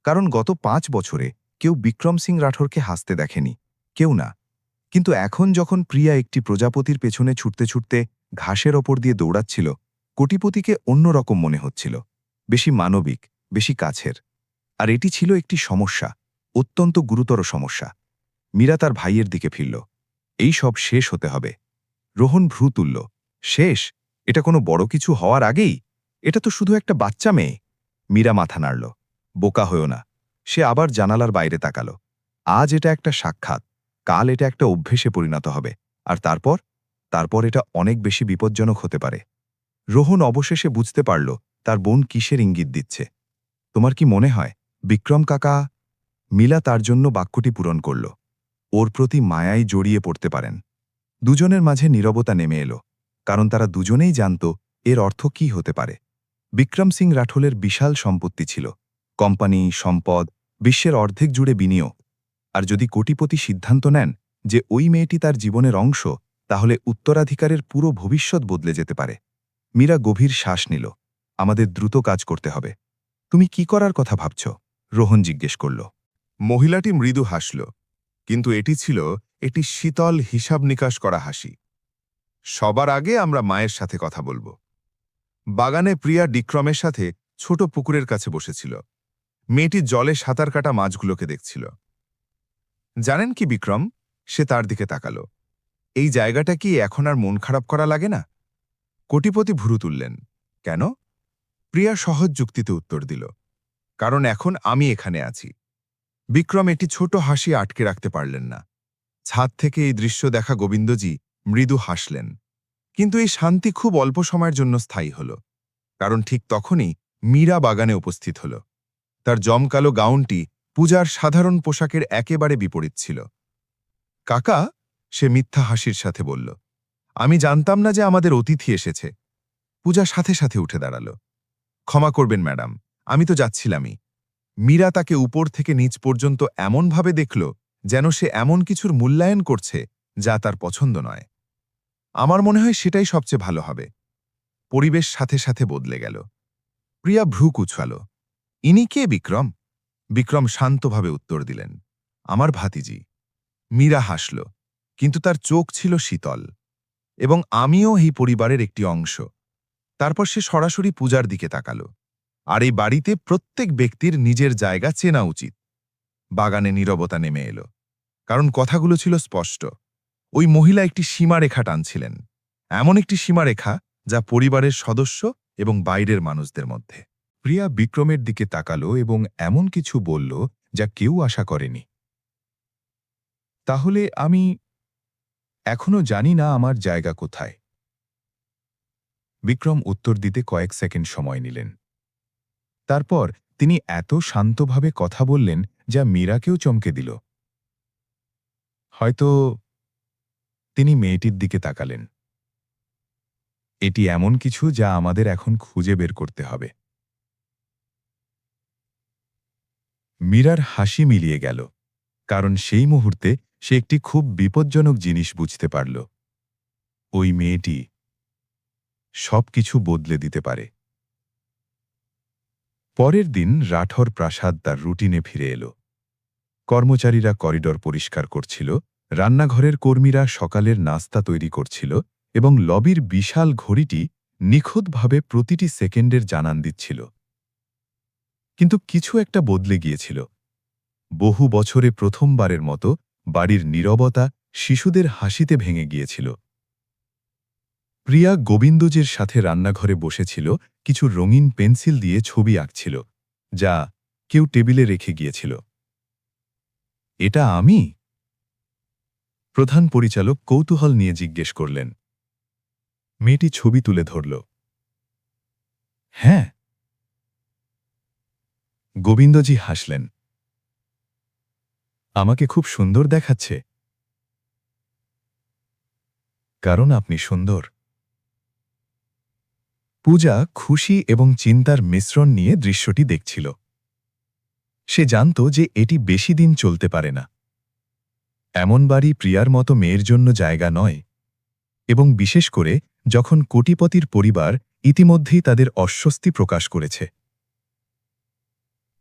কারণ গত 5 বছরে কেউ বিক্রম সিং রাঠোরকে হাসতে দেখেনি, কেউ না। কিন্তু এখন যখন প্রিয়া একটি প্রজাপতির পেছনে ছুটতে ছুটতে ঘাসের ওপর দিয়ে দৌড়াচ্ছিল, কোটিপতিকে অন্যরকম মনে হচ্ছিল, বেশি মানবিক, বেশি কাছের। আর এটি ছিল একটি সমস্যা, অত্যন্ত গুরুতর সমস্যা। মীরা তার ভাইয়ের দিকে ফিরল। এই সব শেষ হতে হবে। রোহন ভ্রু তুলল। শেষ? এটা কোনো বড় কিছু হওয়ার আগেই? এটা তো শুধু একটা বাচ্চা মেয়ে। মীরা মাথা নাড়ল। বোকা হয়েও না। সে আবার জানালার বাইরে তাকাল। আজ এটা একটা সাক্ষাৎ, কাল এটা একটা অভ্যেসে পরিণত হবে, আর তারপর এটা অনেক বেশি বিপজ্জনক হতে পারে। রোহন অবশেষে বুঝতে পারল তার বোন কিসের ইঙ্গিত দিচ্ছে। তোমার কি মনে হয় বিক্রম কাকা? মীলা তার জন্য বাক্যটি পূরণ করল। ওর প্রতি মায়ায় জড়িয়ে পড়তে পারেন। দুজনের মাঝে নীরবতা নেমে এলো, কারণ তারা দুজনেই জানত এর অর্থ কি হতে পারে। বিক্রম সিং রাঠোরের বিশাল সম্পত্তি ছিল, কোম্পানি, সম্পদ, বিশ্বের অর্ধেক জুড়ে বিনিয়োগ। আর যদি কোটিপতি সিদ্ধান্ত নেন যে ওই মেয়েটি তার জীবনের অংশ, তাহলে উত্তরাধিকারের পুরো ভবিষ্যৎ বদলে যেতে পারে। মীরা গভীর শ্বাস নিল। আমাদের দ্রুত কাজ করতে হবে। তুমি কি করার কথা ভাবছ? রোহন জিজ্ঞেস করল। মহিলাটি মৃদু হাসল, কিন্তু এটি ছিল একটি শীতল হিসাব নিকাশ করা হাসি। সবার আগে আমরা মায়ের সাথে কথা বলবো। বাগানে প্রিয়া বিক্রমের সাথে ছোট পুকুরের কাছে বসেছিল। মেয়েটি জলে সাঁতার কাটা মাছগুলোকে দেখছিল। জানেন কি বিক্রম? সে তার দিকে তাকাল। এই জায়গাটা কি এখন আর মন খারাপ করা লাগে না? কোটিপতি ভুরু তুললেন। কেন? প্রিয়া সহজ যুক্তিতে উত্তর দিল, কারণ এখন আমি এখানে আছি। বিক্রম একটি ছোট হাসি আটকে রাখতে পারলেন না। ছাদ থেকে এই দৃশ্য দেখা গোবিন্দজি মৃদু হাসলেন। কিন্তু এই শান্তি খুব অল্প সময়ের জন্য স্থায়ী হল, কারণ ঠিক তখনই মীরা বাগানে উপস্থিত হল। তার জমকালো গাউনটি পূজার সাধারণ পোশাকের একেবারে বিপরীত ছিল। কাকা, সে মিথ্যা হাসির সাথে বলল, আমি জানতাম না যে আমাদের অতিথি এসেছে। পূজা সাথে সাথে উঠে দাঁড়াল। ক্ষমা করবেন ম্যাডাম, আমি তো যাচ্ছিলামই। মীরা তাকে উপর থেকে নিচ পর্যন্ত এমনভাবে দেখল যেন সে এমন কিছুর মূল্যায়ন করছে যা তার পছন্দ নয়। আমার মনে হয় সেটাই সবচেয়ে ভালো হবে। পরিবেশ সাথে সাথে বদলে গেল। প্রিয়া ভ্রু কুচকাল। ইনি কে বিক্রম? বিক্রম শান্তভাবে উত্তর দিলেন, আমার ভাতিজি। মীরা হাসল, কিন্তু তার চোখ ছিল শীতল। এবং আমিও এই পরিবারের একটি অংশ। তারপর সে সরাসরি পূজার দিকে তাকাল। আর এই বাড়িতে প্রত্যেক ব্যক্তির নিজের জায়গা চেনা উচিত। বাগানে নীরবতা নেমে এলো, কারণ কথাগুলো ছিল স্পষ্ট। ওই মহিলা একটি সীমারেখা টানছিলেন, এমন একটি সীমারেখা যা পরিবারের সদস্য এবং বাইরের মানুষদের মধ্যে। প্রিয়া বিক্রমের দিকে তাকালো এবং এমন কিছু বলল যা কেউ আশা করেনি। তাহলে আমি এখনো জানি না আমার জায়গা কোথায়। বিক্রম উত্তর দিতে কয়েক সেকেন্ড সময় নিলেন। তারপর তিনি এত শান্তভাবে কথা বললেন যা মীরাকেও চমকে দিল। হয়তো তিনি মেয়েটির দিকে তাকালেন। এটি এমন কিছু যা আমাদের এখন খুঁজে বের করতে হবে। মীরার হাসি মিলিয়ে গেল, কারণ সেই মুহূর্তে সে একটি খুব বিপজ্জনক জিনিস বুঝতে পারল। ওই মেয়েটি সবকিছু বদলে দিতে পারে। পরের দিন রাঠোর প্রাসাদ তার রুটিনে ফিরে এলো। কর্মচারীরা করিডর পরিষ্কার করছিল, রান্নাঘরের কর্মীরা সকালের নাস্তা তৈরি করছিল এবং লবির বিশাল ঘড়িটি নিখুঁতভাবে প্রতিটি সেকেন্ডের জানান দিচ্ছিল। কিন্তু কিছু একটা বদলে গিয়েছিল। বহু বছরে প্রথমবারের মতো বাড়ির নীরবতা শিশুদের হাসিতে ভেঙে গিয়েছিল। প্রিয়া গোবিন্দজির সাথে রান্নাঘরে বসেছিল, কিছু রঙিন পেন্সিল দিয়ে ছবি আঁকছিল, যা কেউ টেবিলে রেখে গিয়েছিল। এটা আমি? প্রধান পরিচালক কৌতূহল নিয়ে জিজ্ঞেস করলেন। মেয়েটি ছবি তুলে ধরল। হ্যাঁ। গোবিন্দজি হাসলেন। আমাকে খুব সুন্দর দেখাচ্ছে। কারণ আপনি সুন্দর। পূজা খুশি এবং চিন্তার মিশ্রণ নিয়ে দৃশ্যটি দেখছিল। সে জানত যে এটি বেশি দিন চলতে পারে না। এমন বাড়ি প্রিয়ার মতো মেয়ের জন্য জায়গা নয়, এবং বিশেষ করে যখন কোটিপতির পরিবার ইতিমধ্যেই তাদের অস্বস্তি প্রকাশ করেছে।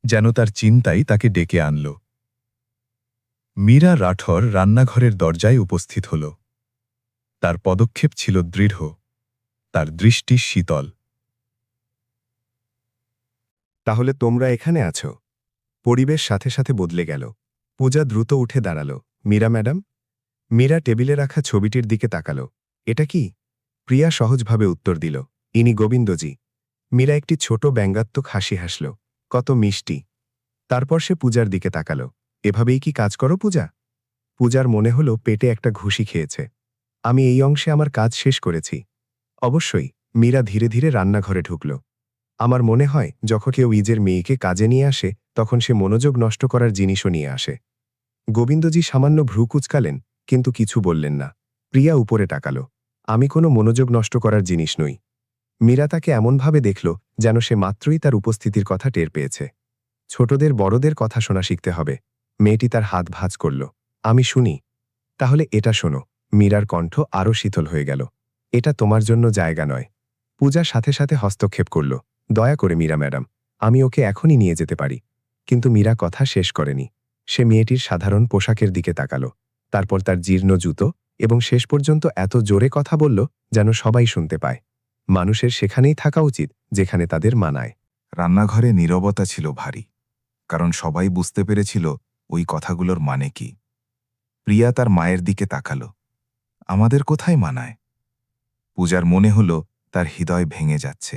যেন তার চিন্তাই তাকে ডেকে আনল। মীরা রাঠর রান্নাঘরের দরজায় উপস্থিত হল। তার পদক্ষেপ ছিল দৃঢ়, তার দৃষ্টি শীতল। তাহলে তোমরা এখানে আছো। পরিবেশ সাথে সাথে বদলে গেল। পূজা দ্রুত উঠে দাঁড়াল। মীরা ম্যাডাম? মীরা টেবিলে রাখা ছবিটির দিকে তাকাল। এটা কি? প্রিয়া সহজভাবে উত্তর দিল, ইনি গোবিন্দজি। মীরা একটি ছোট ব্যঙ্গাত্মক হাসি হাসল। কত মিষ্টি। তারপর সে পূজার দিকে তাকাল। এভাবেই কি কাজ করো পূজা? পূজার মনে হলো পেটে একটা ঘুষি খেয়েছে। আমি এই অংশে আমার কাজ শেষ করেছি। অবশ্যই। মীরা ধীরে ধীরে রান্নাঘরে ঢুকল। আমার মনে হয় যখন কেউ নিজের মেয়েকে কাজে নিয়ে আসে তখন সে মনোযোগ নষ্ট করার জিনিসও নিয়ে আসে। গোবিন্দজি সামান্য ভ্রু কুচকালেন, কিন্তু কিছু বললেন না। প্রিয়া উপরে তাকাল। আমি কোনো মনোযোগ নষ্ট করার জিনিস নই। মীরা তাকে এমনভাবে দেখল যেন সে মাত্রই তার উপস্থিতির কথা টের পেয়েছে। ছোটদের বড়দের কথা শোনা শিখতে হবে। মেয়েটি তার হাত ভাঁজ করল। আমি শুনি। তাহলে এটা শোনো। মীরার কণ্ঠ আরও শীতল হয়ে গেল। এটা তোমার জন্য জায়গা নয়। পূজা সাথে সাথে হস্তক্ষেপ করল। দয়া করে মীরা ম্যাডাম, আমি ওকে এখনই নিয়ে যেতে পারি। কিন্তু মীরা কথা শেষ করেনি। সে মেয়েটির সাধারণ পোশাকের দিকে তাকাল, তারপর তার জীর্ণ জুতো, এবং শেষ পর্যন্ত এত জোরে কথা বলল যেন সবাই শুনতে পায়। মানুষের সেখানেই থাকা উচিত যেখানে তাদের মানায়। রান্নাঘরে নীরবতা ছিল ভারী, কারণ সবাই বুঝতে পেরেছিল ওই কথাগুলোর মানে কি। প্রিয়া তার মায়ের দিকে তাকাল। আমাদের কোথায় মানায়? পূজার মনে হল তার হৃদয় ভেঙে যাচ্ছে।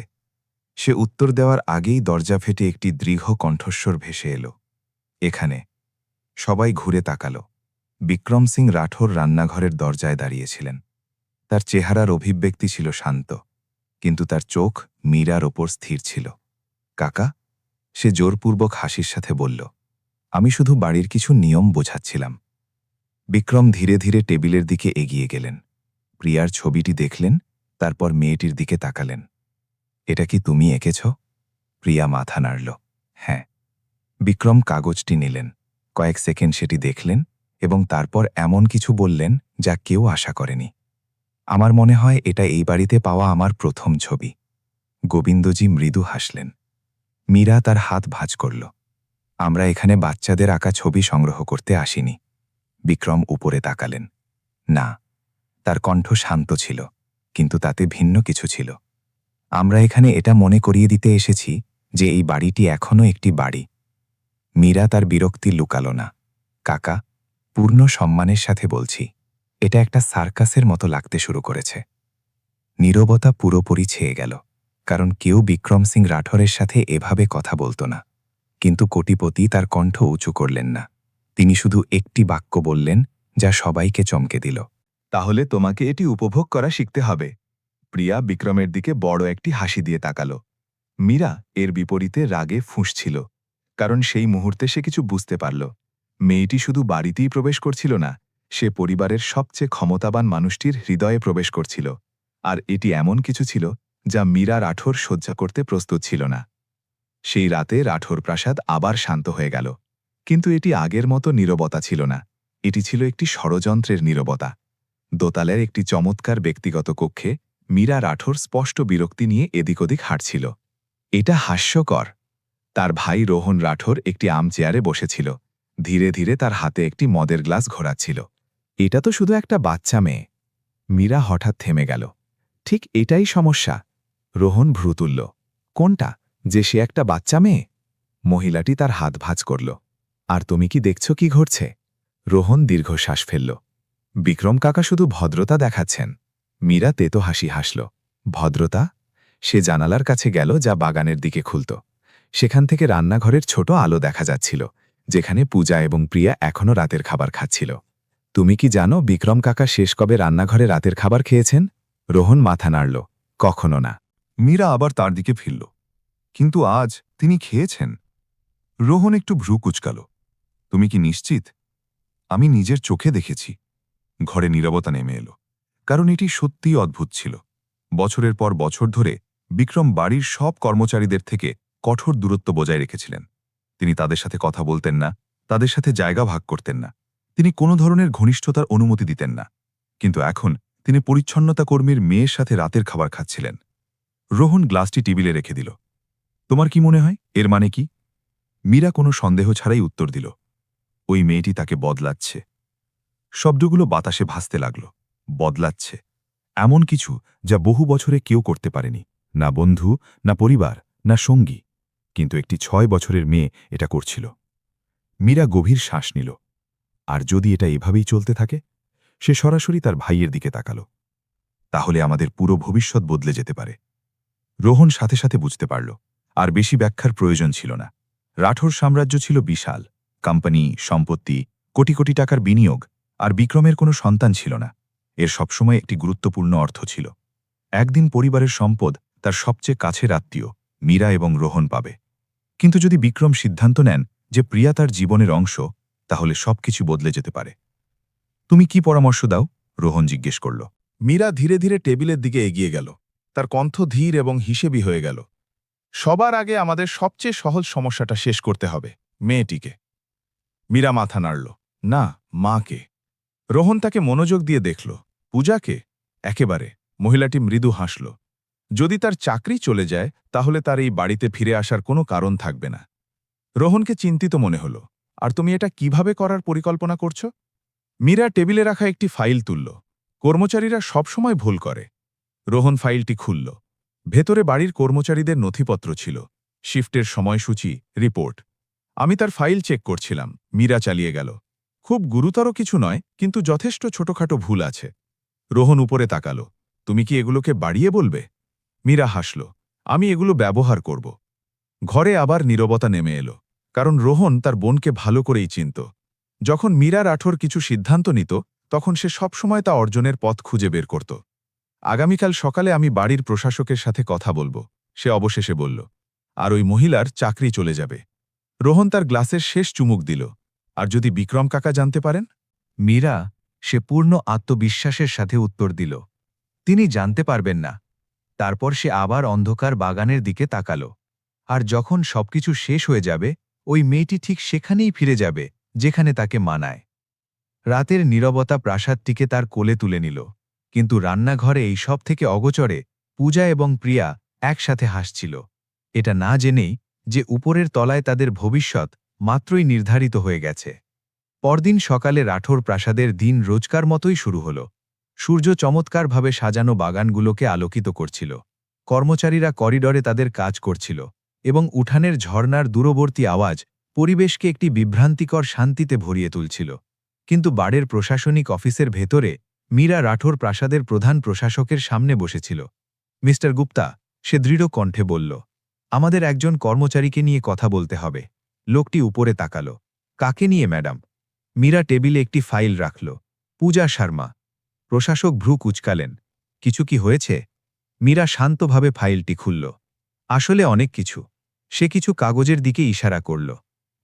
সে উত্তর দেওয়ার আগেই দরজা ফেটে একটি দৃঢ় কণ্ঠস্বর ভেসে এলো। এখানে। সবাই ঘুরে তাকাল। বিক্রম সিং রাঠোর রান্নাঘরের দরজায় দাঁড়িয়েছিলেন। তার চেহারার অভিব্যক্তি ছিল শান্ত, কিন্তু তার চোখ মীরার ওপর স্থির ছিল। কাকা? সে জোরপূর্বক হাসির সাথে বলল, আমি শুধু বাড়ির কিছু নিয়ম বোঝাচ্ছিলাম। বিক্রম ধীরে ধীরে টেবিলের দিকে এগিয়ে গেলেন। প্রিয়ার ছবিটি দেখলেন, তারপর মেয়েটির দিকে তাকালেন। এটা কি তুমি এঁকেছ? প্রিয়া মাথা নাড়ল। হ্যাঁ। বিক্রম কাগজটি নিলেন, কয়েক সেকেন্ড সেটি দেখলেন, এবং তারপর এমন কিছু বললেন যা কেউ আশা করেনি। আমার মনে হয় এটা এই বাড়িতে পাওয়া আমার প্রথম ছবি। গোবিন্দজি মৃদু হাসলেন। মীরা তার হাত ভাঁজ করল। আমরা এখানে বাচ্চাদের আঁকা ছবি সংগ্রহ করতে আসিনি। বিক্রম উপরে তাকালেন। না। তার কণ্ঠ শান্ত ছিল, কিন্তু তাতে ভিন্ন কিছু ছিল। আমরা এখানে এটা মনে করিয়ে দিতে এসেছি যে এই বাড়িটি এখনও একটি বাড়ি। মীরা তার বিরক্তি লুকাল না। কাকা, পূর্ণ সম্মানের সাথে বলছি, এটা একটা সার্কাসের মতো লাগতে শুরু করেছে। নীরবতা পুরোপুরি ছেয়ে গেল, কারণ কেউ বিক্রম সিং রাঠোরের সাথে এভাবে কথা বলতো না। কিন্তু কোটিপতি তার কণ্ঠ উঁচু করলেন না। তিনি শুধু একটি বাক্য বললেন যা সবাইকে চমকে দিল। তাহলে তোমাকে এটি উপভোগ করা শিখতে হবে। প্রিয়া বিক্রমের দিকে বড় একটি হাসি দিয়ে তাকাল। মীরা এর বিপরীতে রাগে ফুঁসছিল, কারণ সেই মুহূর্তে সে কিছু বুঝতে পারল। মেয়েটি শুধু বাড়িতেই প্রবেশ করছিল না, সে পরিবারের সবচেয়ে ক্ষমতাবান মানুষটির হৃদয়ে প্রবেশ করছিল। আর এটি এমন কিছু ছিল যা মীরা রাঠোর সহ্য করতে প্রস্তুত ছিল না। সেই রাতে রাঠোর প্রাসাদ আবার শান্ত হয়ে গেল, কিন্তু এটি আগের মতো নীরবতা ছিল না। এটি ছিল একটি ষড়যন্ত্রের নীরবতা। দোতালের একটি চমৎকার ব্যক্তিগত কক্ষে মীরা রাঠোর স্পষ্ট বিরক্তি নিয়ে এদিক ওদিক হাঁটছিল। এটা হাস্যকর। তার ভাই রোহন রাঠোর একটি চেয়ারে বসেছিল, ধীরে ধীরে তার হাতে একটি মদের গ্লাস ঘোরাচ্ছিল। এটা তো শুধু একটা বাচ্চা মেয়ে। মীরা হঠাৎ থেমে গেল। ঠিক এটাই সমস্যা। রোহন ভ্রু তুলল। কোনটা? যে সে একটা বাচ্চা মেয়ে? মহিলাটি তার হাত ভাঁজ করল। আর তুমি কি দেখছ কি ঘটছে? রোহন দীর্ঘশ্বাস ফেলল। বিক্রম কাকা শুধু ভদ্রতা দেখাচ্ছেন। মীরা তেতো হাসি হাসল। ভদ্রতা? সে জানালার কাছে গেল যা বাগানের দিকে খুলত। সেখান থেকে রান্নাঘরের ছোট আলো দেখা যাচ্ছিল, যেখানে পূজা এবং প্রিয়া এখনও রাতের খাবার খাচ্ছিল। তুমি কি জানো বিক্রম কাকা শেষ কবে রান্নাঘরে রাতের খাবার খেয়েছেন? রোহন মাথা নাড়ল, কখনো না। মীরা আবার তার দিকে ফিরল। কিন্তু আজ তিনি খেয়েছেন। রোহন একটু ভ্রু কুচকাল। তুমি কি নিশ্চিত? আমি নিজের চোখে দেখেছি। ঘরে নীরবতা নেমে এলো, কারণ এটি সত্যিই অদ্ভুত ছিল। বছরের পর বছর ধরে বিক্রম বাড়ির সব কর্মচারীদের থেকে কঠোর দূরত্ব বজায় রেখেছিলেন। তিনি তাদের সাথে কথা বলতেন না, তাদের সাথে জায়গা ভাগ করতেন না। তিনি কোনো ধরনের ঘনিষ্ঠতার অনুমতি দিতেন না। কিন্তু এখন তিনি পরিচ্ছন্নতা কর্মীর মেয়ের সাথে রাতের খাবার খাচ্ছিলেন। রোহন গ্লাসটি টেবিলে রেখে দিল। তোমার কি মনে হয় এর মানে কি? মীরা কোনো সন্দেহ ছাড়াই উত্তর দিল, ওই মেয়েটি তাকে বদলাচ্ছে। শব্দগুলো বাতাসে ভাসতে লাগল। বদলাচ্ছে, এমন কিছু যা বহু বছরে কেউ করতে পারেনি, না বন্ধু, না পরিবার, না সঙ্গী। কিন্তু একটি 6 বছরের মেয়ে এটা করছিল। মীরা গভীর শ্বাস নিল। আর যদি এটা এভাবেই চলতে থাকে? সে সরাসরি তার ভাইয়ের দিকে তাকাল। তাহলে আমাদের পুরো ভবিষ্যৎ বদলে যেতে পারে। রোহন সাথে সাথে বুঝতে পারল, আর বেশি ব্যাখ্যার প্রয়োজন ছিল না। রাঠোর সাম্রাজ্য ছিল বিশাল, কোম্পানি, সম্পত্তি, কোটি কোটি টাকার বিনিয়োগ, আর বিক্রমের কোনো সন্তান ছিল না। এর সবসময় একটি গুরুত্বপূর্ণ অর্থ ছিল। একদিন পরিবারের সম্পদ তার সবচেয়ে কাছের আত্মীয় মীরা এবং রোহন পাবে। কিন্তু যদি বিক্রম সিদ্ধান্ত নেন যে প্রিয়া তার জীবনের অংশ, তাহলে সবকিছু বদলে যেতে পারে। তুমি কি পরামর্শ দাও? রোহন জিজ্ঞেস করল। মীরা ধীরে ধীরে টেবিলের দিকে এগিয়ে গেল। তার কণ্ঠ ধীর এবং হিসেবি হয়ে গেল। সবার আগে আমাদের সবচেয়ে সহজ সমস্যাটা শেষ করতে হবে, মেয়েটিকে। মীরা মাথা নাড়ল। না, মাকে। রোহন তাকে মনোযোগ দিয়ে দেখল। পূজাকে? একেবারে। মহিলাটি মৃদু হাসল। যদি তার চাকরি চলে যায়, তাহলে তার এই বাড়িতে ফিরে আসার কোনো কারণ থাকবে না। রোহনকে চিন্তিত মনে হল। আর তুমি এটা কিভাবে করার পরিকল্পনা করছো? মীরা টেবিলে রাখা একটি ফাইল তুলল। কর্মচারীরা সবসময় ভুল করে। রোহন ফাইলটি খুলল। ভেতরে বাড়ির কর্মচারীদের নথিপত্র ছিল, শিফটের সময়সূচি, রিপোর্ট। আমি তার ফাইল চেক করছিলাম। মীরা চালিয়ে গেল। খুব গুরুতর কিছু নয়, কিন্তু যথেষ্ট ছোটখাটো ভুল আছে। রোহন উপরে তাকাল। তুমি কি এগুলোকে বাড়িয়ে বলবে? মীরা হাসল। আমি এগুলো ব্যবহার করব। ঘরে আবার নীরবতা নেমে এলো, কারণ রোহন তার বোনকে ভালো করেই চিনত। যখন মীরা রাঠোর কিছু সিদ্ধান্ত নিত, তখন সে সবসময় তা অর্জনের পথ খুঁজে বের করত। আগামীকাল সকালে আমি বাড়ির প্রশাসকের সাথে কথা বলবো, সে অবশেষে বলল। আর ওই মহিলার চাকরি চলে যাবে। রোহন তার গ্লাসের শেষ চুমুক দিল। আর যদি বিক্রম কাকা জানতে পারেন? মীরা, সে পূর্ণ আত্মবিশ্বাসের সাথে উত্তর দিল, তিনি জানতে পারবেন না। তারপর সে আবার অন্ধকার বাগানের দিকে তাকাল। আর যখন সবকিছু শেষ হয়ে যাবে, ওই মেয়েটি ঠিক সেখানেই ফিরে যাবে, যেখানে তাকে মানায়। রাতের নীরবতা প্রাসাদটিকে তার কোলে তুলে নিল। কিন্তু রান্নাঘরে এই সব থেকে অগোচরে পূজা এবং প্রিয়া একসাথে হাসছিল, এটা না জেনেই যে উপরের তলায় তাদের ভবিষ্যৎ মাত্রই নির্ধারিত হয়ে গেছে। পরদিন সকালে রাঠোর প্রাসাদের দিন রোজকার মতোই শুরু হল। সূর্য চমৎকারভাবে সাজানো বাগানগুলোকে আলোকিত করছিল। কর্মচারীরা করিডরে তাদের কাজ করছিল, এবং উঠানের ঝর্ণার দূরবর্তী আওয়াজ পরিবেশকে একটি বিভ্রান্তিকর শান্তিতে ভরিয়ে তুলছিল। কিন্তু বাড়ির প্রশাসনিক অফিসের ভেতরে মীরা রাঠোর প্রাসাদের প্রধান প্রশাসকের সামনে বসেছিল। মিস্টার গুপ্তা, সে দৃঢ় কণ্ঠে বলল, আমাদের একজন কর্মচারীকে নিয়ে কথা বলতে হবে। লোকটি উপরে তাকাল। কাকে নিয়ে, ম্যাডাম? মীরা টেবিলে একটি ফাইল রাখল। পূজা শর্মা। প্রশাসক ভ্রু কুচকালেন। কিছু কি হয়েছে? মীরা শান্তভাবে ফাইলটি খুলল। আসলে অনেক কিছু। সে কিছু কাগজের দিকে ইশারা করল।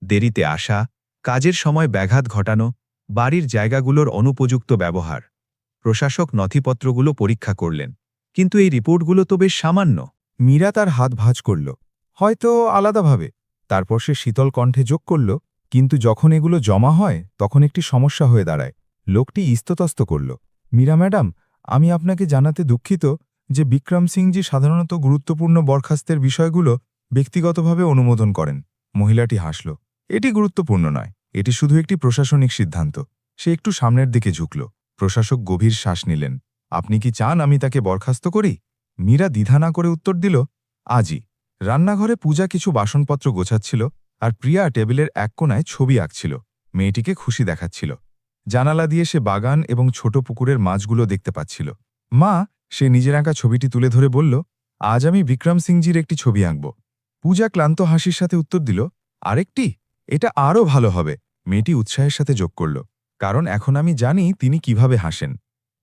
দেরিতে আসা, কাজের সময় ব্যাঘাত ঘটানো, বাড়ির জায়গাগুলোর অনুপযুক্ত ব্যবহার। প্রশাসক নথিপত্রগুলো পরীক্ষা করলেন। কিন্তু এই রিপোর্টগুলো তো বেশ সামান্য। মীরা তার হাত ভাঁজ করল। হয়তো আলাদাভাবে। তারপর সে শীতল কণ্ঠে যোগ করল, কিন্তু যখন এগুলো জমা হয়, তখন একটি সমস্যা হয়ে দাঁড়ায়। লোকটি ইস্ততস্ত করল। মীরা ম্যাডাম, আমি আপনাকে জানাতে দুঃখিত যে বিক্রম সিংজি সাধারণত গুরুত্বপূর্ণ বরখাস্তের বিষয়গুলো ব্যক্তিগতভাবে অনুমোদন করেন। মহিলাটি হাসল। এটি গুরুত্বপূর্ণ নয়, এটি শুধু একটি প্রশাসনিক সিদ্ধান্ত। সে একটু সামনের দিকে ঝুঁকল। প্রশাসক গভীর শ্বাস নিলেন। আপনি কি চান আমি তাকে বরখাস্ত করি? মীরা দ্বিধা না করে উত্তর দিল, আজই। রান্নাঘরে পূজা কিছু বাসনপত্র গোছাচ্ছিল, আর প্রিয়া টেবিলের এক কোণায় ছবি আঁকছিল। মেয়েটিকে খুশি দেখাচ্ছিল। জানালা দিয়ে সে বাগান এবং ছোট পুকুরের মাছগুলো দেখতে পাচ্ছিল। মা, সে নিজের আঁকা ছবিটি তুলে ধরে বলল, আজ আমি বিক্রম সিংজির একটি ছবি আঁকব। পূজা ক্লান্ত হাসির সাথে উত্তর দিল, আরেকটি? এটা আরও ভালো হবে। মেয়েটি উৎসাহের সাথে যোগ করল, কারণ এখন আমি জানি তিনি কিভাবে হাসেন।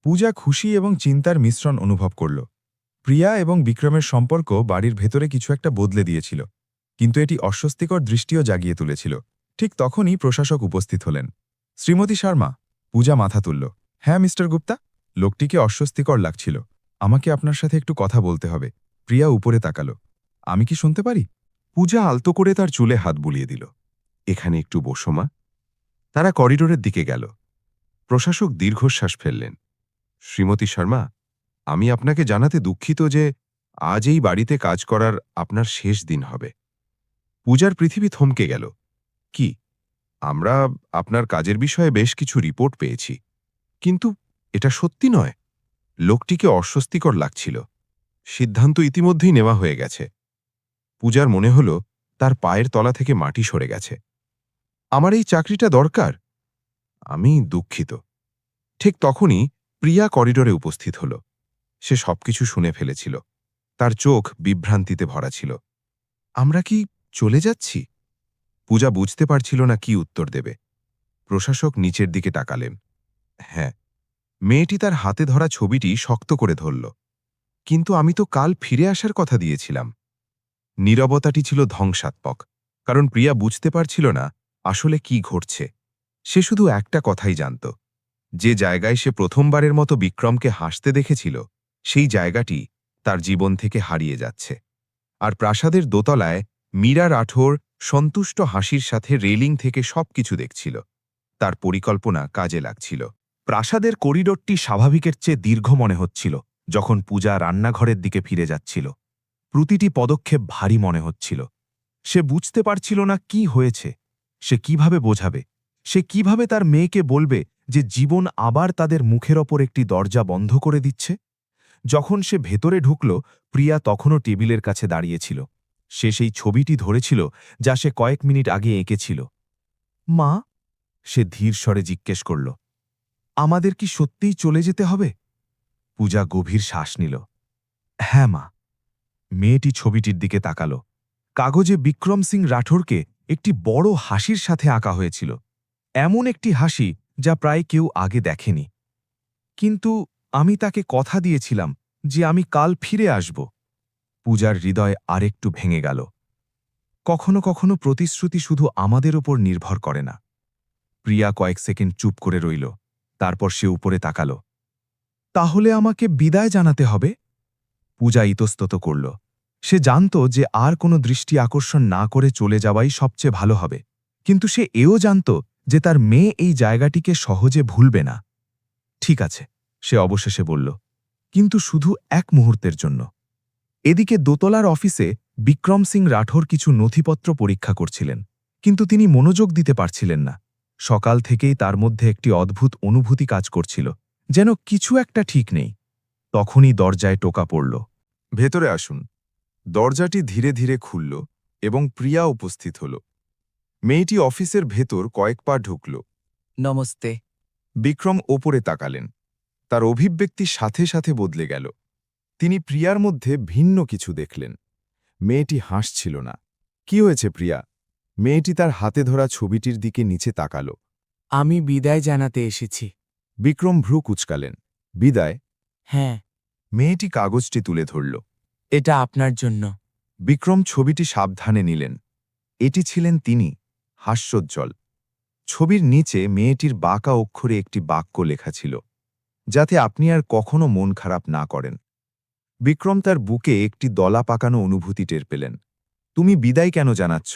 পূজা খুশি এবং চিন্তার মিশ্রণ অনুভব করল। প্রিয়া এবং বিক্রমের সম্পর্ক বাড়ির ভেতরে কিছু একটা বদলে দিয়েছিল, কিন্তু এটি অস্বস্তিকর দৃষ্টিও জাগিয়ে তুলেছিল। ঠিক তখনই প্রশাসক উপস্থিত হলেন। শ্রীমতী শর্মা। পূজা মাথা তুলল। হ্যাঁ মিস্টার গুপ্তা। লোকটিকে অস্বস্তিকর লাগছিল। আমাকে আপনার সাথে একটু কথা বলতে হবে। প্রিয়া উপরে তাকালো। আমি কি শুনতে পারি? পূজা আলতো করে তার চুলে হাত বুলিয়ে দিল। এখানে একটু বসো মা। তারা করিডোরের দিকে গেল। প্রশাসক দীর্ঘশ্বাস ফেললেন। শ্রীমতী শর্মা, আমি আপনাকে জানাতে দুঃখিত যে আজ এই বাড়িতে কাজ করার আপনার শেষ দিন হবে। পূজার পৃথিবী থমকে গেল। কি? আমরা আপনার কাজের বিষয়ে বেশ কিছু রিপোর্ট পেয়েছি, কিন্তু এটা সত্যি নয়। লোকটিকে অস্বস্তিকর লাগছিল। সিদ্ধান্ত ইতিমধ্যেই নেওয়া হয়ে গেছে। পূজার মনে হল তার পায়ের তলা থেকে মাটি সরে গেছে। আমার এই চাকরিটা দরকার। আমি দুঃখিত। ঠিক তখনই প্রিয়া করিডোরে উপস্থিত হল। সে সবকিছু শুনে ফেলেছিল। তার চোখ বিভ্রান্তিতে ভরা ছিল। আমরা কি চলে যাচ্ছি? পূজা বুঝতে পারছিল না কি উত্তর দেবে। প্রশাসক নিচের দিকে তাকালেন। হ্যাঁ। মেয়েটি তার হাতে ধরা ছবিটি শক্ত করে ধরল। কিন্তু আমি তো কাল ফিরে আসার কথা দিয়েছিলাম। নীরবতাটি ছিল ধ্বংসাত্মক, কারণ প্রিয়া বুঝতে পারছিল না আসলে কি ঘটছে। সে শুধু একটা কথাই জানত, যে জায়গায় সে প্রথমবারের মতো বিক্রমকে হাসতে দেখেছিল, সেই জায়গাটি তার জীবন থেকে হারিয়ে যাচ্ছে। আর প্রাসাদের দোতলায় মীরা রাঠোর সন্তুষ্ট হাসির সাথে রেলিং থেকে সবকিছু দেখছিল। তার পরিকল্পনা কাজে লাগছিল। প্রাসাদের করিডোরটি স্বাভাবিকের চেয়ে দীর্ঘ মনে হচ্ছিল যখন পূজা রান্নাঘরের দিকে ফিরে যাচ্ছিল। প্রতিটি পদক্ষেপ ভারী মনে হচ্ছিল। সে বুঝতে পারছিল না কি হয়েছে। সে কিভাবে বোঝাবে, সে কিভাবে তার মেয়েকে বলবে যে জীবন আবার তাদের মুখের ওপর একটি দরজা বন্ধ করে দিচ্ছে। যখন সে ভেতরে ঢুকল, প্রিয়া তখনও টেবিলের কাছে দাঁড়িয়েছিল। সে সেই ছবিটি ধরেছিল যা সে কয়েক মিনিট আগে এঁকেছিল। মা, সে ধীর স্বরে জিজ্ঞেস করল, আমাদের কি সত্যিই চলে যেতে হবে? পূজা গভীর শ্বাস নিল। হ্যাঁ মা। মেয়েটি ছবিটির দিকে তাকাল। কাগজে বিক্রম সিং রাঠোরকে একটি বড় হাসির সাথে আঁকা হয়েছিল, এমন একটি হাসি যা প্রায় কেউ আগে দেখেনি। কিন্তু আমি তাকে কথা দিয়েছিলাম যে আমি কাল ফিরে আসব। পূজার হৃদয় আরেকটু ভেঙে গেল। কখনো কখনো প্রতিশ্রুতি শুধু আমাদের ওপর নির্ভর করে না। প্রিয়া কয়েক সেকেন্ড চুপ করে রইল। তারপর সে উপরে তাকাল। তাহলে আমাকে বিদায় জানাতে হবে? পূজা ইতস্তত করল। সে জানত যে আর কোনো দৃষ্টি আকর্ষণ না করে চলে যাওয়াই সবচেয়ে ভালো হবে, কিন্তু সে এও জানত যে তার মেয়ে এই জায়গাটিকে সহজে ভুলবে না। ঠিক আছে, সে অবশেষে বলল, কিন্তু শুধু এক মুহূর্তের জন্য। এদিকে দোতলার অফিসে বিক্রম সিং রাঠোর কিছু নথিপত্র পরীক্ষা করছিলেন, কিন্তু তিনি মনোযোগ দিতে পারছিলেন না। সকাল থেকেই তার মধ্যে একটি অদ্ভুত অনুভূতি কাজ করছিল, যেন কিছু একটা ঠিক নেই। তখনই দরজায় টোকা পড়ল। ভেতরে আসুন। দরজাটি ধীরে ধীরে খুলল এবং প্রিয়া উপস্থিত হল। মেয়েটি অফিসের ভেতর কয়েক পা ঢুকল। নমস্তে। বিক্রম ওপরে তাকালেন। তার অভিব্যক্তি সাথে সাথে বদলে গেল। তিনি প্রিয়ার মধ্যে ভিন্ন কিছু দেখলেন। মেয়েটি হাসছিল না। কি হয়েছে প্রিয়া? মেয়েটি তার হাতে ধরা ছবিটির দিকে নিচে তাকাল। আমি বিদায় জানাতে এসেছি। বিক্রম ভ্রু কুঁচকালেন। বিদায়? হ্যাঁ, মেয়েটি কাগজটি তুলে ধরল। এটা আপনার জন্য। বিক্রম ছবিটি সাবধানে নিলেন। এটি ছিলেন তিনি, হাস্যোজ্জ্বল। ছবির নিচে মেয়েটির বাঁকা অক্ষরে একটি বাক্য লেখা ছিল, যাতে আপনি আর কখনো মন খারাপ না করেন। বিক্রম তার বুকে একটি দলা পাকানো অনুভূতি টের পেলেন। তুমি বিদায় কেন জানাচ্ছ?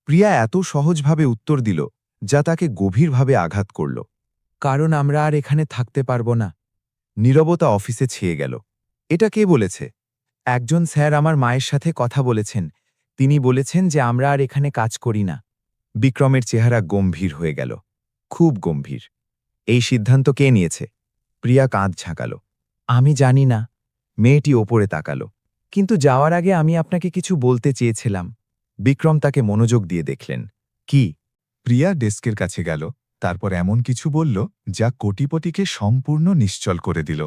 প্রিয়া এত সহজভাবে উত্তর দিল, যা তাকে গভীরভাবে আঘাত করল। কারণ আমরা আর এখানে থাকতে পারব না। নীরবতা অফিসে ছেয়ে গেল। এটা কে বলেছে? একজন স্যার আমার মায়ের সাথে কথা বলেছেন। তিনি বলেছেন যে আমরা আর এখানে কাজ করি না। বিক্রমের চেহারা গম্ভীর হয়ে গেল, খুব গম্ভীর। এই সিদ্ধান্ত কে নিয়েছে? প্রিয়া কাঁধ ঝাঁকাল। আমি জানি না। মেয়েটি ওপরে তাকাল। কিন্তু যাওয়ার আগে আমি আপনাকে কিছু বলতে চেয়েছিলাম। বিক্রম তাকে মনোযোগ দিয়ে দেখলেন। কি? প্রিয়া ডেস্কের কাছে গেল, তারপর এমন কিছু বলল যা কোটিপতিকে সম্পূর্ণ নিশ্চল করে দিল।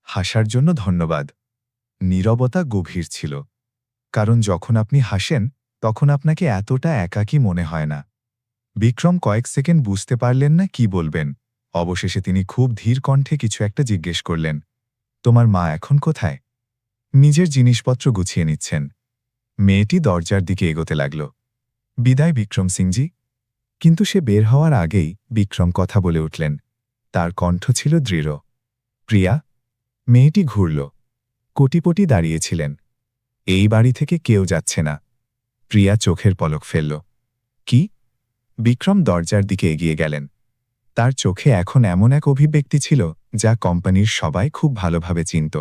হাসার জন্য ধন্যবাদ। নীরবতা গভীর ছিল, কারণ যখন আপনি হাসেন তখন আপনাকে এতটা একাকী মনে হয় না। বিক্রম কয়েক সেকেন্ড বুঝতে পারলেন না কি বলবেন। অবশেষে তিনি খুব ধীর কণ্ঠে কিছু একটা জিজ্ঞেস করলেন। তোমার মা এখন কোথায়? নিজের জিনিসপত্র গুছিয়ে নিচ্ছেন। মেয়েটি দরজার দিকে এগোতে লাগল। বিদায় বিক্রম সিংজি। কিন্তু সে বের হওয়ার আগেই বিক্রম কথা বলে উঠলেন। তার কণ্ঠ ছিল দৃঢ়। প্রিয়া। মেয়েটি ঘুরল। কোটিপটি দাঁড়িয়েছিলেন। এই বাড়ি থেকে কেউ যাচ্ছে না। প্রিয়া চোখের পলক ফেলল। কি? বিক্রম দরজার দিকে এগিয়ে গেলেন। তার চোখে এখন এমন এক অভিব্যক্তি ছিল যা কোম্পানির সবাই খুব ভালোভাবে চিনত।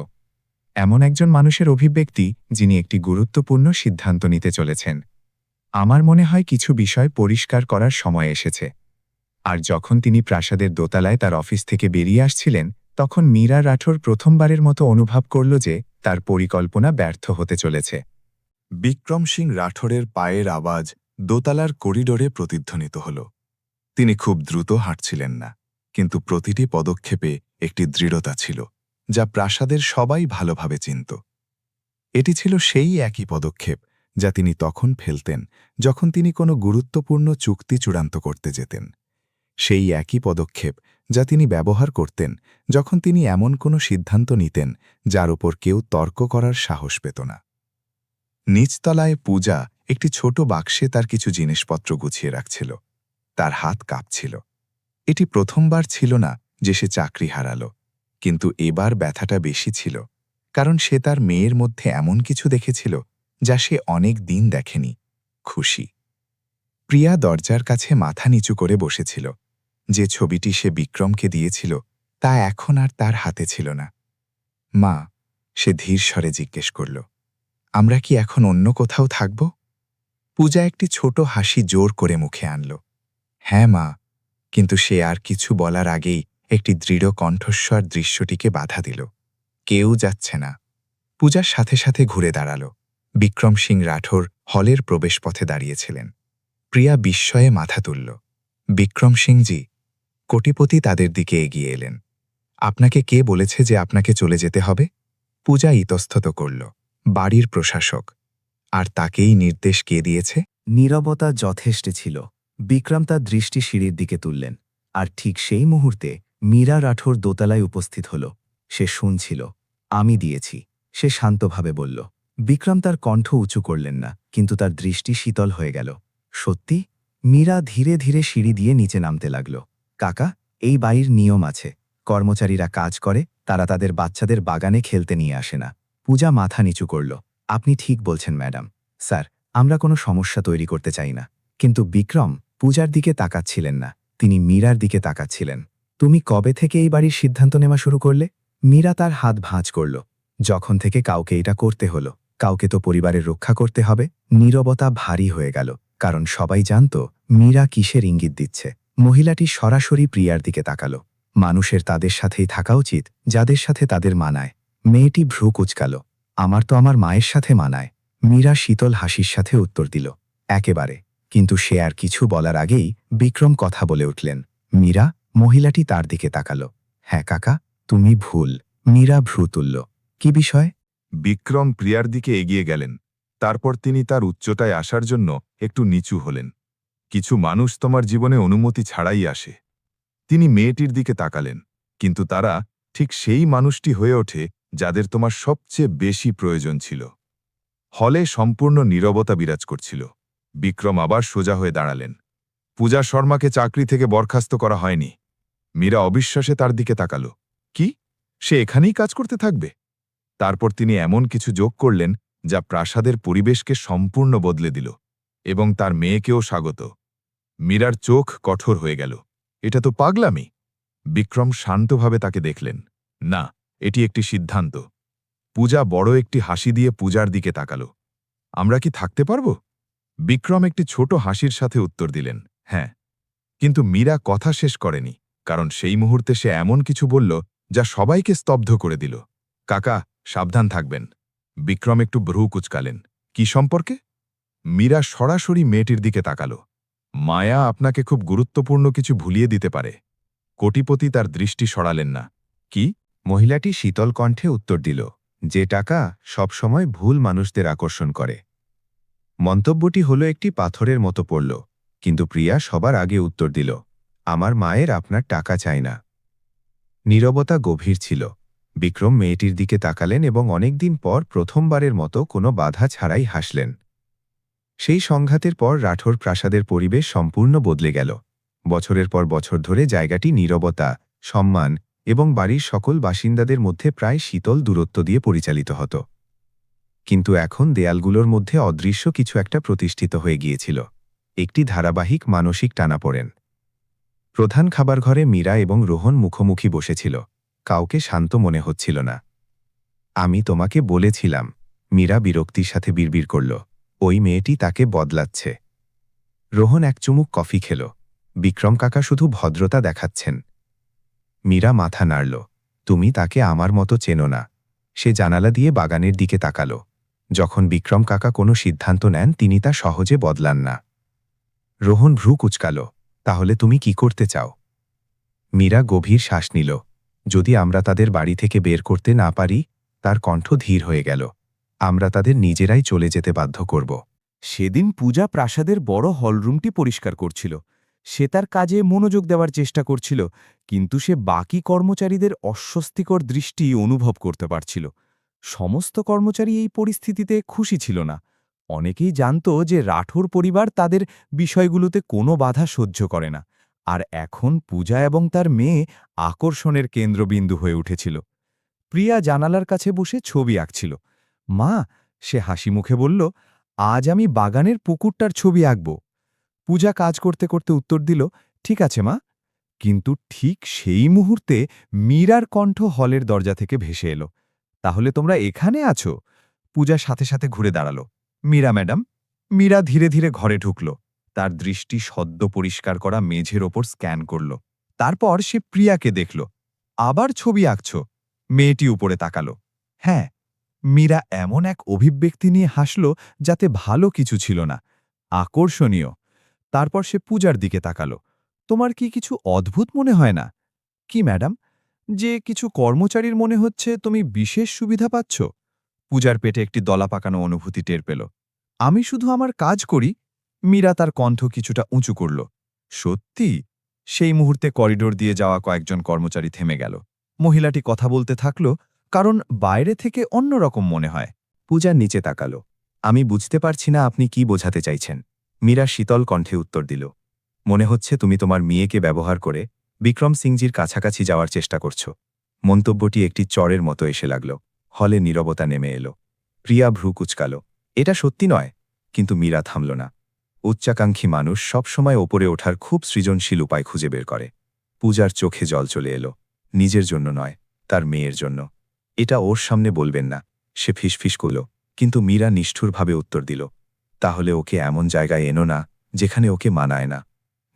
এমন একজন মানুষের অভিব্যক্তি যিনি একটি গুরুত্বপূর্ণ সিদ্ধান্ত নিতে চলেছেন। আমার মনে হয় কিছু বিষয় পরিষ্কার করার সময় এসেছে। আর যখন তিনি প্রাসাদের দোতলায় তার অফিস থেকে বেরিয়ে আসছিলেন, তখন মীরা রাঠোর প্রথমবারের মতো অনুভব করল যে তার পরিকল্পনা ব্যর্থ হতে চলেছে। বিক্রম সিং রাঠোরের পায়ের আওয়াজ দোতলার করিডোরে প্রতিধ্বনিত হল। তিনি খুব দ্রুত হাঁটছিলেন না, কিন্তু প্রতিটি পদক্ষেপে একটি দৃঢ়তা ছিল যা প্রাসাদের সবাই ভালোভাবে চিনত। এটি ছিল সেই একই পদক্ষেপ যা তিনি তখন ফেলতেন যখন তিনি কোনো গুরুত্বপূর্ণ চুক্তি চূড়ান্ত করতে যেতেন। সেই একই পদক্ষেপ যা তিনি ব্যবহার করতেন যখন তিনি এমন কোনো সিদ্ধান্ত নিতেন যার ওপর কেউ তর্ক করার সাহস পেত না। নিচতলায় পূজা একটি ছোট বাক্সে তার কিছু জিনিসপত্র গুছিয়ে রাখছিল। তার হাত কাঁপছিল। এটি প্রথমবার ছিল না যে সে চাকরি হারাল, কিন্তু এবার ব্যথাটা বেশি ছিল, কারণ সে তার মেয়ের মধ্যে এমন কিছু দেখেছিল যা সে অনেক দিন দেখেনি। খুশি। প্রিয়া দরজার কাছে মাথা নিচু করে বসেছিল। যে ছবিটি সে বিক্রমকে দিয়েছিল তা এখন আর তার হাতে ছিল না। মা, সে ধীর স্বরে জিজ্ঞেস করল, আমরা কি এখন অন্য কোথাও থাকব? পূজা একটি ছোট হাসি জোর করে মুখে আনল। হ্যাঁ মা, কিন্তু সে আর কিছু বলার আগেই একটি দৃঢ় কণ্ঠস্বর দৃশ্যটিকে বাধা দিল। কেউ যাচ্ছে না। পূজার সাথে সাথে ঘুরে দাঁড়াল। বিক্রম সিং রাঠোর হলের প্রবেশপথে দাঁড়িয়েছিলেন। প্রিয়া বিস্ময়ে মাথা তুলল। বিক্রম সিংজি। কোটিপতি তাদের দিকে এগিয়ে এলেন। আপনাকে কে বলেছে যে আপনাকে চলে যেতে হবে? পূজা ইতস্তত করল। বাড়ির প্রশাসক। আর তাকেই নির্দেশ কে দিয়েছে? নীরবতা যথেষ্ট ছিল। বিক্রম তার দৃষ্টি সিঁড়ির দিকে তুললেন। আর ঠিক সেই মুহূর্তে মীরা রাঠোর দোতলায় উপস্থিত হল। সে শুনছিল। আমি দিয়েছি, সে শান্তভাবে বলল। বিক্রম তার কণ্ঠ উঁচু করলেন না, কিন্তু তার দৃষ্টি শীতল হয়ে গেল। সত্যি? মীরা ধীরে ধীরে সিঁড়ি দিয়ে নিচে নামতে লাগল। কাকা, এই বাড়ির নিয়ম আছে। কর্মচারীরা কাজ করে, তারা তাদের বাচ্চাদের বাগানে খেলতে নিয়ে আসে না। পূজা মাথা নিচু করল। আপনি ঠিক বলছেন ম্যাডাম। স্যার, আমরা কোনো সমস্যা তৈরি করতে চাই না। কিন্তু বিক্রম পূজার দিকে তাকাচ্ছিলেন না, তিনি মীরার দিকে তাকাচ্ছিলেন। তুমি কবে থেকে এই বাড়ির সিদ্ধান্ত নেওয়া শুরু করলে? মীরা তার হাত ভাঁজ করল। যখন থেকে কাউকে এটা করতে হলো। কাউকে তো পরিবারের রক্ষা করতে হবে। নীরবতা ভারী হয়ে গেল, কারণ সবাই জানত মীরা কিসের ইঙ্গিত দিচ্ছে। মহিলাটি সরাসরি প্রিয়ার দিকে তাকাল। মানুষের তাদের সাথেই থাকা উচিত যাদের সাথে তাদের মানায়। মেয়েটি ভ্রু কুঁচকাল। আমার তো আমার মায়ের সাথে মানায়। মীরা শীতল হাসির সাথে উত্তর দিল, একেবারে। কিন্তু সে আর কিছু বলার আগেই বিক্রম কথা বলে উঠলেন। মীরা। মহিলাটি তার দিকে তাকাল। হ্যাঁ কাকা, তুমি ভুল। মীরা ভ্রু তুলল। কি বিষয়? বিক্রম প্রিয়ার দিকে এগিয়ে গেলেন। তারপর তিনি তার উচ্চতায় আসার জন্য একটু নিচু হলেন। কিছু মানুষ তোমার জীবনে অনুমতি ছাড়াই আসে। তিনি মেয়েটির দিকে তাকালেন, কিন্তু তারা ঠিক সেই মানুষটি হয়ে ওঠে যাদের তোমার সবচেয়ে বেশি প্রয়োজন ছিল। হলে সম্পূর্ণ নীরবতা বিরাজ করছিল। বিক্রম আবার সোজা হয়ে দাঁড়ালেন। পূজা শর্মাকে চাকরি থেকে বরখাস্ত করা হয়নি। মীরা অবিশ্বাসে তার দিকে তাকাল। কি? সে এখানেই কাজ করতে থাকবে? তারপর তিনি এমন কিছু যোগ করলেন যা প্রাসাদের পরিবেশকে সম্পূর্ণ বদলে দিল, এবং তার মেয়েকেও স্বাগত। মীরার চোখ কঠোর হয়ে গেল। এটা তো পাগলামি। বিক্রম শান্তভাবে তাকে দেখলেন। না, এটি একটি সিদ্ধান্ত। পূজা বড় একটি হাসি দিয়ে পূজার দিকে তাকাল। আমরা কি থাকতে পারব? বিক্রম একটি ছোট হাসির সাথে উত্তর দিলেন, হ্যাঁ। কিন্তু মীরা কথা শেষ করেনি, কারণ সেই মুহূর্তে সে এমন কিছু বলল যা সবাইকে স্তব্ধ করে দিল। কাকা, সাবধান থাকবেন। বিক্রম একটু ভ্রু কুঁচকালেন। কি সম্পর্কে? মীরা সরাসরি মেয়েটির দিকে তাকাল। মায়া আপনাকে খুব গুরুত্বপূর্ণ কিছু ভুলিয়ে দিতে পারে। কোটিপতি তার দৃষ্টি সরালেন না। কি? মহিলাটি শীতল কণ্ঠে উত্তর দিল, যে টাকা সবসময় ভুল মানুষদের আকর্ষণ করে। মন্তব্যটি হলো একটি পাথরের মতো পড়ল, কিন্তু প্রিয়া সবার আগে উত্তর দিল, আমার মায়ের আপনার টাকা চাই না। নীরবতা গভীর ছিল। বিক্রম মেয়েটির দিকে তাকালেন এবং অনেকদিন পর প্রথমবারের মতো কোনো বাধা ছাড়াই হাসলেন। সেই সংঘাতের পর রাঠোর প্রাসাদের পরিবেশ সম্পূর্ণ বদলে গেল। বছরের পর বছর ধরে জায়গাটি নীরবতা, সম্মান এবং বাড়ির সকল বাসিন্দাদের মধ্যে প্রায় শীতল দূরত্ব দিয়ে পরিচালিত হতো। কিন্তু এখন দেয়ালগুলোর মধ্যে অদৃশ্য কিছু একটা প্রতিষ্ঠিত হয়ে গিয়েছিল, একটি ধারাবাহিক মানসিক টানাপোড়েন। প্রধান খাবার ঘরে মীরা এবং রোহন মুখোমুখি বসেছিল। কাউকে শান্ত মনে হচ্ছিল না। আমি তোমাকে বলেছিলাম, মীরা বিরক্তির সাথে বিড়বিড় করল, ওই মেয়েটি তাকে বদলাচ্ছে। রোহন এক চুমুক কফি খেল। বিক্রম কাকা শুধু ভদ্রতা দেখাচ্ছেন। মীরা মাথা নাড়ল, তুমি তাকে আমার মতো চেনো না। সে জানালা দিয়ে বাগানের দিকে তাকাল। যখন বিক্রম কাকা কোনো সিদ্ধান্ত নেন তিনি তা সহজে বদলান না। রোহন ভ্রু কুঁচকাল, তাহলে তুমি কি করতে চাও? মীরা গভীর শ্বাস নিল, যদি আমরা তাদের বাড়ি থেকে বের করতে না পারি। তার কণ্ঠ ধীর হয়ে গেল, আমরা তাদের নিজেরাই চলে যেতে বাধ্য করব। সেদিন পূজা প্রাসাদের বড় হলরুমটি পরিষ্কার করছিল। সে তার কাজে মনোযোগ দেওয়ার চেষ্টা করছিল, কিন্তু সে বাকি কর্মচারীদের অস্বস্তিকর দৃষ্টি অনুভব করতে পারছিল। সমস্ত কর্মচারী এই পরিস্থিতিতে খুশি ছিল না। অনেকেই জানত যে রাঠোর পরিবার তাদের বিষয়গুলোতে কোনো বাধা সহ্য করে না, আর এখন পূজা এবং তার মেয়ে আকর্ষণের কেন্দ্রবিন্দু হয়ে উঠেছিল। প্রিয়া জানালার কাছে বসে ছবি আঁকছিল। মা, সে হাসি মুখে বলল, আজ আমি বাগানের পুকুরটার ছবি আঁকব। পূজা কাজ করতে করতে উত্তর দিল, ঠিক আছে মা। কিন্তু ঠিক সেই মুহূর্তে মীরার কণ্ঠ হলের দরজা থেকে ভেসে এলো, তাহলে তোমরা এখানে আছো? পূজা সাথে সাথে ঘুরে দাঁড়াল। মীরা ম্যাডাম। মীরা ধীরে ধীরে ঘরে ঢুকল। তার দৃষ্টি সদ্য পরিষ্কার করা মেঝের ওপর স্ক্যান করল। তারপর সে প্রিয়াকে দেখল। আবার ছবি আঁকছ? মেয়েটি উপরে তাকালো। হ্যাঁ। মীরা এমন এক অভিব্যক্তি নিয়ে হাসল যাতে ভালো কিছু ছিল না, আকর্ষণীয়। তারপর সে পূজার দিকে তাকালো। তোমার কি কিছু অদ্ভুত মনে হয় না? কি ম্যাডাম? যে কিছু কর্মচারীর মনে হচ্ছে তুমি বিশেষ সুবিধা পাচ্ছ? পূজার পেটে একটি দলা পাকানো অনুভূতি টের পেল। আমি শুধু আমার কাজ করি। মীরা তার কণ্ঠ কিছুটা উঁচু করল। সত্যি? সেই মুহূর্তে করিডোর দিয়ে যাওয়া কয়েকজন কর্মচারী থেমে গেল। মহিলাটি কথা বলতে থাকল, কারণ বাইরে থেকে অন্যরকম মনে হয়। পূজার নিচে তাকাল। আমি বুঝতে পারছি না আপনি কি বোঝাতে চাইছেন। মীরা শীতল কণ্ঠে উত্তর দিল, মনে হচ্ছে তুমি তোমার মেয়েকে ব্যবহার করে বিক্রম সিংজির কাছাকাছি যাওয়ার চেষ্টা করছ। মন্তব্যটি একটি চরের মতো এসে লাগল। হলে নীরবতা নেমে এলো। প্রিয়া ভ্রু কুচকাল। এটা সত্যি নয়। কিন্তু মীরা থামল না। উচ্চাকাঙ্ক্ষী মানুষ সবসময় ওপরে ওঠার খুব সৃজনশীল উপায় খুঁজে বের করে। পূজার চোখে জল চলে এলো। নিজের জন্য নয়, তার মেয়ের জন্য। এটা ওর সামনে বলবেন না। সে ফিসফিস করল, কিন্তু মীরা নিষ্ঠুরভাবে উত্তর দিল, তাহলে ওকে এমন জায়গায় এনো না যেখানে ওকে মানায় না।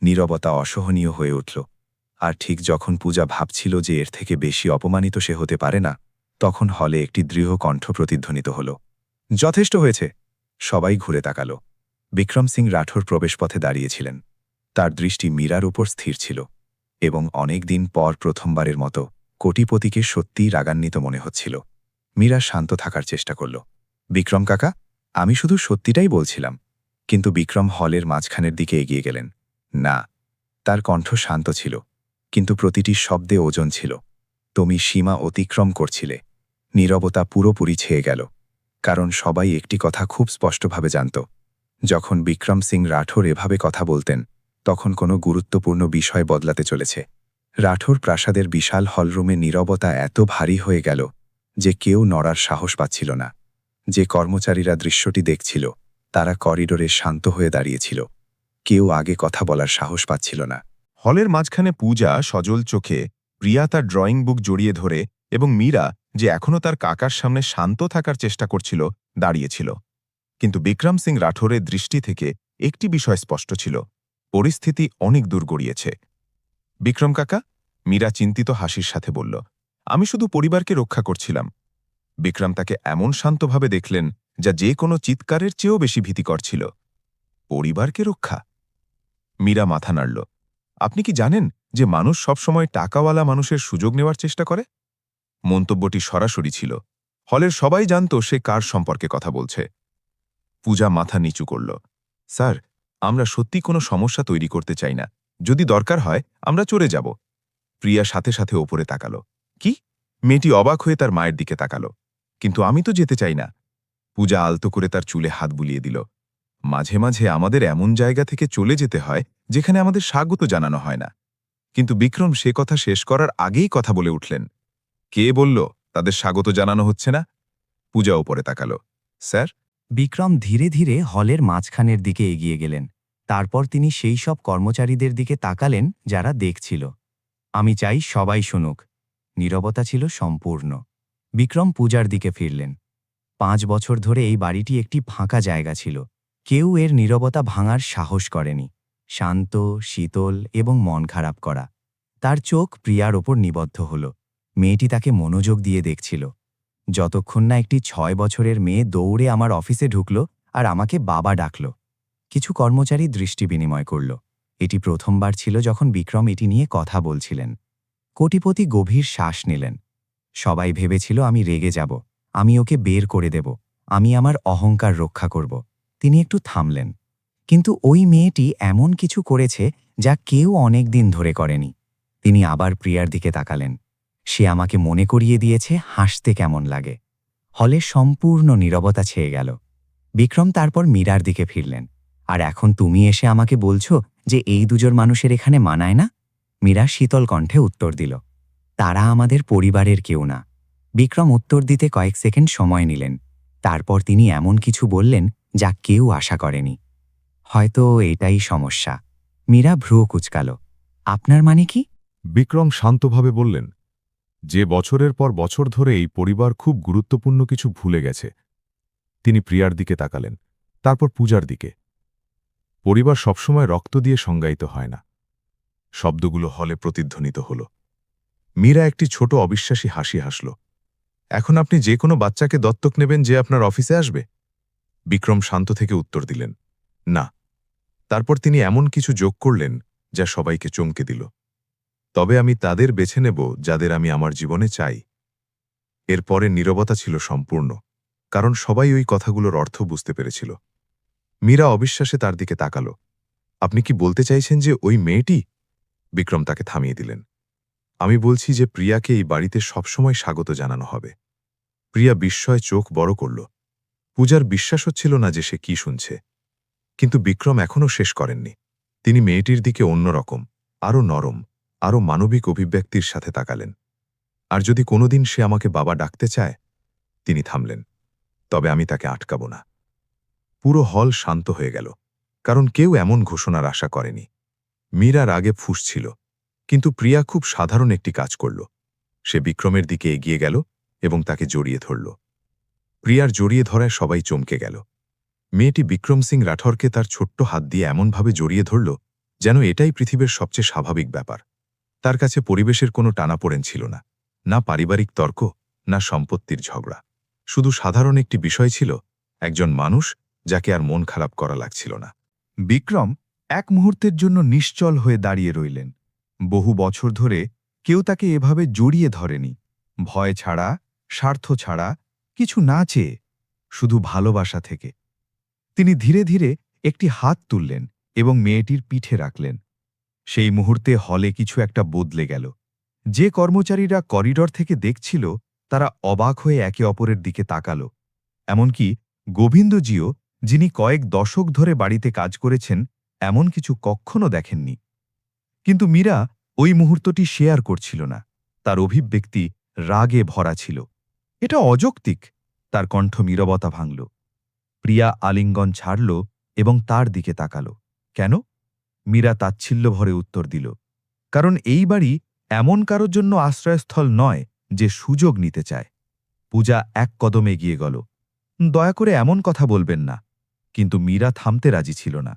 নীরবতা অসহনীয় হয়ে উঠল। আর ঠিক যখন পূজা ভাবছিল যে এর থেকে বেশি অপমানিত সে হতে পারে না, তখন হলে একটি দৃঢ় কণ্ঠ প্রতিধ্বনিত হল, যথেষ্ট হয়েছে। সবাই ঘুরে তাকাল। বিক্রম সিং রাঠোর প্রবেশপথে দাঁড়িয়েছিলেন। তার দৃষ্টি মীরার উপর স্থির ছিল, এবং অনেক দিন পর প্রথমবারের মতো কোটিপতিকে সত্যিই রাগান্বিত মনে হচ্ছিল। মীরা শান্ত থাকার চেষ্টা করল। বিক্রম কাকা, আমি শুধু সত্যিটাই বলছিলাম। কিন্তু বিক্রম হলের মাঝখানের দিকে এগিয়ে গেলেন। না। তার কণ্ঠ শান্ত ছিল, কিন্তু প্রতিটি শব্দে ওজন ছিল। তুমি সীমা অতিক্রম করছিলে। নীরবতা পুরোপুরি ছেয়ে গেল, কারণ সবাই একটি কথা খুব স্পষ্টভাবে জানত। যখন বিক্রম সিং রাঠোর এভাবে কথা বলতেন, তখন কোনো গুরুত্বপূর্ণ বিষয় বদলাতে চলেছে। রাঠোর প্রাসাদের বিশাল হলরুমে নীরবতা এত ভারী হয়ে গেল যে কেউ নড়ার সাহস পাচ্ছিল না। যে কর্মচারীরা দৃশ্যটি দেখছিল তারা করিডোরে শান্ত হয়ে দাঁড়িয়েছিল। কেউ আগে কথা বলার সাহস পাচ্ছিল না। হলের মাঝখানে পূজা সজল চোখে, প্রিয়া তার ড্রয়িং বুক জড়িয়ে ধরে এবং মীরা, যে এখনও তার কাকার সামনে শান্ত থাকার চেষ্টা করছিল, দাঁড়িয়েছিল। কিন্তু বিক্রম সিং রাঠোরের দৃষ্টি থেকে একটি বিষয় স্পষ্ট ছিল, পরিস্থিতি অনেক দূর গড়িয়েছে। বিক্রম কাকা, মীরা চিন্তিত হাসির সাথে বলল, আমি শুধু পরিবারকে রক্ষা করছিলাম। বিক্রম তাকে এমন শান্তভাবে দেখলেন যা যে কোনো চিৎকারের চেয়েও বেশি ভীতিকর ছিল। পরিবারকে রক্ষা? মীরা মাথা নাড়ল। আপনি কি জানেন যে মানুষ সবসময় টাকাওয়ালা মানুষের সুযোগ নেওয়ার চেষ্টা করে? মন্তব্যটি সরাসরি ছিল। হলের সবাই জানত সে কার সম্পর্কে কথা বলছে। পূজা মাথা নিচু করল। স্যার, আমরা সত্যি কোনো সমস্যা তৈরি করতে চাই না। যদি দরকার হয় আমরা চলে যাব। প্রিয়া সাথে সাথে ওপরে তাকালো। কি? মেয়েটি অবাক হয়ে তার মায়ের দিকে তাকালো। কিন্তু আমি তো যেতে চাই না। পূজা আলতো করে তার চুলে হাত বুলিয়ে দিল। মাঝে মাঝে আমাদের এমন জায়গা থেকে চলে যেতে হয় যেখানে আমাদের স্বাগত জানানো হয় না। কিন্তু বিক্রম সে কথা শেষ করার আগেই কথা বলে উঠলেন। কে বলল তাদের স্বাগত জানানো হচ্ছে না? পূজা ওপরে তাকালো। স্যার? বিক্রম ধীরে ধীরে হলের মাঝখানের দিকে এগিয়ে গেলেন। তারপর তিনি সেই সব কর্মচারীদের দিকে তাকালেন যারা দেখছিল। আমি চাই সবাই শুনুক। নীরবতা ছিল সম্পূর্ণ। বিক্রম পূজার দিকে ফিরলেন। 5 বছর ধরে এই বাড়িটি একটি ফাঁকা জায়গা ছিল। কেউ এর নীরবতা ভাঙার সাহস করেনি। শান্ত, শীতল এবং মন খারাপ করা। তার চোখ প্রিয়ার ওপর নিবদ্ধ হল। মেয়েটি তাকে মনোযোগ দিয়ে দেখছিল। যতক্ষণ না একটি 6 বছরের মেয়ে দৌড়ে আমার অফিসে ঢুকল আর আমাকে বাবা ডাকল। কিছু কর্মচারী দৃষ্টি বিনিময় করল। এটি প্রথমবার ছিল যখন বিক্রম এটি নিয়ে কথা বলছিলেন। কোটিপতি গভীর শ্বাস নিলেন। সবাই ভেবেছিল আমি রেগে যাব, আমি ওকে বের করে দেব, আমি আমার অহংকার রক্ষা করব। তিনি একটু থামলেন। কিন্তু ওই মেয়েটি এমন কিছু করেছে যা কেউ অনেক দিন ধরে করেনি। তিনি আবার প্রিয়ার দিকে তাকালেন। সে আমাকে মনে করিয়ে দিয়েছে হাসতে কেমন লাগে। হলে সম্পূর্ণ নীরবতা ছেয়ে গেল। বিক্রম তারপর মীরার দিকে ফিরলেন। আর এখন তুমি এসে আমাকে বলছো যে এই দুজন মানুষের এখানে মানায় না? মীরা শীতল কণ্ঠে উত্তর দিল, তারা আমাদের পরিবারের কেউ না। বিক্রম উত্তর দিতে কয়েক সেকেন্ড সময় নিলেন। তারপর তিনি এমন কিছু বললেন যা কেউ আশা করেনি। হয়তো এটাই সমস্যা। মীরা ভ্রু কুঁচকাল। আপনার মানে কি? বিক্রম শান্তভাবে বললেন, যে বছরের পর বছর ধরে এই পরিবার খুব গুরুত্বপূর্ণ কিছু ভুলে গেছে। তিনি প্রিয়ার দিকে তাকালেন, তারপর পূজার দিকে। পরিবার সবসময় রক্ত দিয়ে সংজ্ঞায়িত হয় না। শব্দগুলো হলে প্রতিধ্বনিত হল। মীরা একটি ছোট অবিশ্বাসী হাসি হাসল। এখন আপনি যে কোনো বাচ্চাকে দত্তক নেবেন যে আপনার অফিসে আসবে? বিক্রম শান্ত থেকে উত্তর দিলেন, না। তারপর তিনি এমন কিছু যোগ করলেন যা সবাইকে চমকে দিল। তবে আমি তাদের বেছে নেব যাদের আমি আমার জীবনে চাই। এরপরে নীরবতা ছিল সম্পূর্ণ, কারণ সবাই ওই কথাগুলোর অর্থ বুঝতে পেরেছিল। মীরা অবিশ্বাসে তার দিকে তাকাল। আপনি কি বলতে চাইছেন যে ওই মেয়েটি? বিক্রম তাকে থামিয়ে দিলেন। আমি বলছি যে প্রিয়াকে এই বাড়িতে সবসময় স্বাগত জানানো হবে। প্রিয়া বিস্ময়ে চোখ বড় করল। পূজার বিশ্বাস হচ্ছিল না যে সে কি শুনছে। কিন্তু বিক্রম এখনও শেষ করেননি। তিনি মেয়েটির দিকে অন্যরকম, আরও নরম, আরও মানবিক অভিব্যক্তির সাথে তাকালেন। আর যদি কোনোদিন সে আমাকে বাবা ডাকতে চায়? তিনি থামলেন। তবে আমি তাকে আটকাব না। পুরো হল শান্ত হয়ে গেল, কারণ কেউ এমন ঘোষণার আশা করেনি। মীরার আগে ফুঁসছিল, কিন্তু প্রিয়া খুব সাধারণ একটি কাজ করল। সে বিক্রমের দিকে এগিয়ে গেল এবং তাকে জড়িয়ে ধরল। প্রিয়ার জড়িয়ে ধরায় সবাই চমকে গেল। মেয়েটি বিক্রম সিং রাঠোরকে তার ছোট্ট হাত দিয়ে এমনভাবে জড়িয়ে ধরল যেন এটাই পৃথিবীর সবচেয়ে স্বাভাবিক ব্যাপার। তার কাছে পরিবেশের কোনো টানাপোড়েন ছিল না, না পারিবারিক তর্ক, না সম্পত্তির ঝগড়া। শুধু সাধারণ একটি বিষয় ছিল, একজন মানুষ যাকে আর মন খারাপ করা লাগছিল না। বিক্রম এক মুহূর্তের জন্য নিশ্চল হয়ে দাঁড়িয়ে রইলেন। বহু বছর ধরে কেউ তাকে এভাবে জড়িয়ে ধরেনি। ভয় ছাড়া, স্বার্থ ছাড়া, কিছু না চেয়ে, শুধু ভালোবাসা থেকে। তিনি ধীরে ধীরে একটি হাত তুললেন এবং মেয়েটির পিঠে রাখলেন। সেই মুহূর্তে হলে কিছু একটা বদলে গেল। যে কর্মচারীরা করিডর থেকে দেখছিল তারা অবাক হয়ে একে অপরের দিকে তাকাল। এমনকি গোবিন্দজিও, যিনি কয়েক দশক ধরে বাড়িতে কাজ করেছেন, এমন কিছু কখনো দেখেননি। কিন্তু মীরা ওই মুহূর্তটি শেয়ার করছিল না। তার অভিব্যক্তি রাগে ভরা ছিল। এটা অযৌক্তিক। তার কণ্ঠ নীরবতা ভাঙল। প্রিয়া আলিঙ্গন ছাড়ল এবং তার দিকে তাকাল। কেন? মীরা তাচ্ছিল্য ভরে উত্তর দিল, কারণ এই বাড়ি এমন কারোর জন্য আশ্রয়স্থল নয় যে সুযোগ নিতে চায়। পূজা এক কদম এগিয়ে গেল। দয়া করে এমন কথা বলবেন না। কিন্তু মীরা থামতে রাজি ছিল না।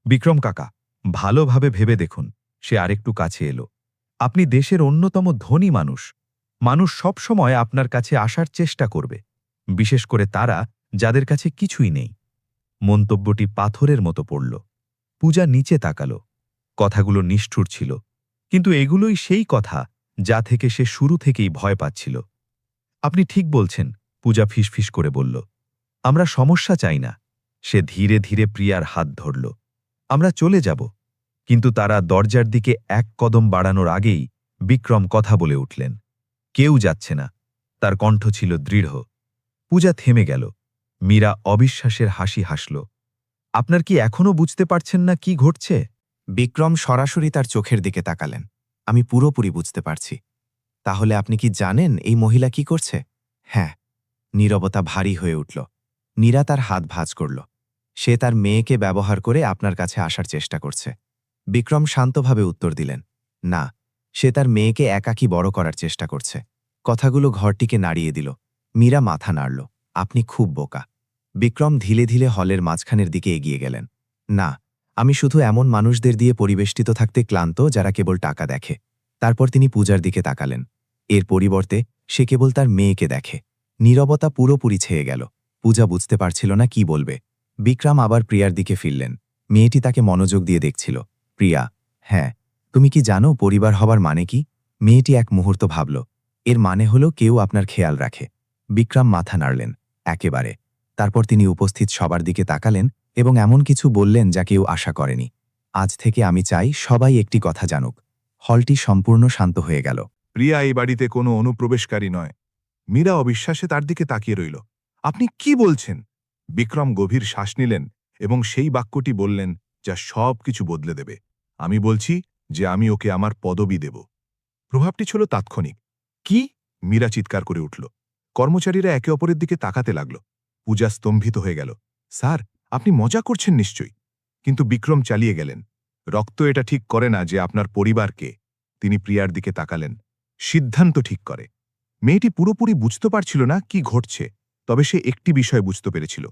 বিক্রম কাকা, ভালোভাবে ভেবে দেখুন। সে আরেকটু কাছে এলো। আপনি দেশের অন্যতম ধনী মানুষ। মানুষ সবসময় আপনার কাছে আসার চেষ্টা করবে, বিশেষ করে তারা যাদের কাছে কিছুই নেই। মন্তব্যটি পাথরের মতো পড়ল। পূজা নিচে তাকাল। কথাগুলো নিষ্ঠুর ছিল, কিন্তু এগুলোই সেই কথা যা থেকে সে শুরু থেকেই ভয় পাচ্ছিল। আপনি ঠিক বলছেন, পূজা ফিসফিস করে বলল। আমরা সমস্যা চাই না। সে ধীরে ধীরে প্রিয়ার হাত ধরল। আমরা চলে যাব। কিন্তু তারা দরজার দিকে এক কদম বাড়ানোর আগেই বিক্রম কথা বলে উঠলেন। কেউ যাচ্ছে না। তার কণ্ঠ ছিল দৃঢ়। পূজা থেমে গেল। মীরা অবিশ্বাসের হাসি হাসল। আপনার কি এখনও বুঝতে পারছেন না কি ঘটছে? বিক্রম সরাসরি তার চোখের দিকে তাকালেন। আমি পুরোপুরি বুঝতে পারছি। তাহলে আপনি কি জানেন এই মহিলা কি করছে? হ্যাঁ। নীরবতা ভারী হয়ে উঠল। নীরা তার হাত ভাঁজ করল। সে তার মেয়েকে ব্যবহার করে আপনার কাছে আসার চেষ্টা করছে। বিক্রম শান্তভাবে উত্তর দিলেন, না, সে তার মেয়েকে একাকী বড় করার চেষ্টা করছে। কথাগুলো ঘরটিকে নাড়িয়ে দিল। মীরা মাথা নাড়ল। আপনি খুব বোকা। বিক্রম ধীরে ধীরে হলের মাঝখানের দিকে এগিয়ে গেলেন। না, আমি শুধু এমন মানুষদের দিয়ে পরিবেষ্টিত থাকতে ক্লান্ত যারা কেবল টাকা দেখে। তারপর তিনি পূজার দিকে তাকালেন। এর পরিবর্তে সে কেবল তার মেয়েকে দেখে। নীরবতা পুরোপুরি ছেয়ে গেল। পূজা বুঝতে পারছিল না কি বলবে। বিক্রম আবার প্রিয়ার দিকে ফিরলেন। মেয়েটি তাকে মনোযোগ দিয়ে দেখছিল। প্রিয়া, হ্যাঁ, তুমি কি জানো পরিবার হবার মানে কি? মেয়েটি এক মুহূর্ত ভাবল। এর মানে হলো কেউ আপনার খেয়াল রাখে। বিক্রম মাথা নাড়লেন। একেবারে। তারপর তিনি উপস্থিত সবার দিকে তাকালেন এবং এমন কিছু বললেন যা কেউ আশা করেনি। আজ থেকে আমি চাই সবাই একটি কথা জানুক। হলটি সম্পূর্ণ শান্ত হয়ে গেল। প্রিয়া এই বাড়িতে কোনো অনুপ্রবেশকারী নয়। মীরা অবিশ্বাসে তার দিকে তাকিয়ে রইল। আপনি কি বলছেন? বিক্রম গভীর শ্বাস নিলেন এবং সেই বাক্যটি বললেন যা সব কিছু বদলে দেবে। আমি বলছি যে আমি ওকে আমার পদবি দেব। প্রভাবটি ছিল তাৎক্ষণিক। কি? মীরা চিৎকার করে উঠল। কর্মচারীরা একে অপরের দিকে তাকাতে লাগল। পূজা স্তম্ভিত হয়ে গেল। স্যার, আপনি মজা করছেন নিশ্চয়ই। কিন্তু বিক্রম চালিয়ে গেলেন। রক্ত এটা ঠিক করে না যে আপনার পরিবারকে। তিনি প্রিয়ার দিকে তাকালেন। সিদ্ধান্ত ঠিক করে। মেয়েটি পুরোপুরি বুঝতে পারছিল না কি ঘটছে, তবে সে একটি বিষয় বুঝতে পেরেছিল।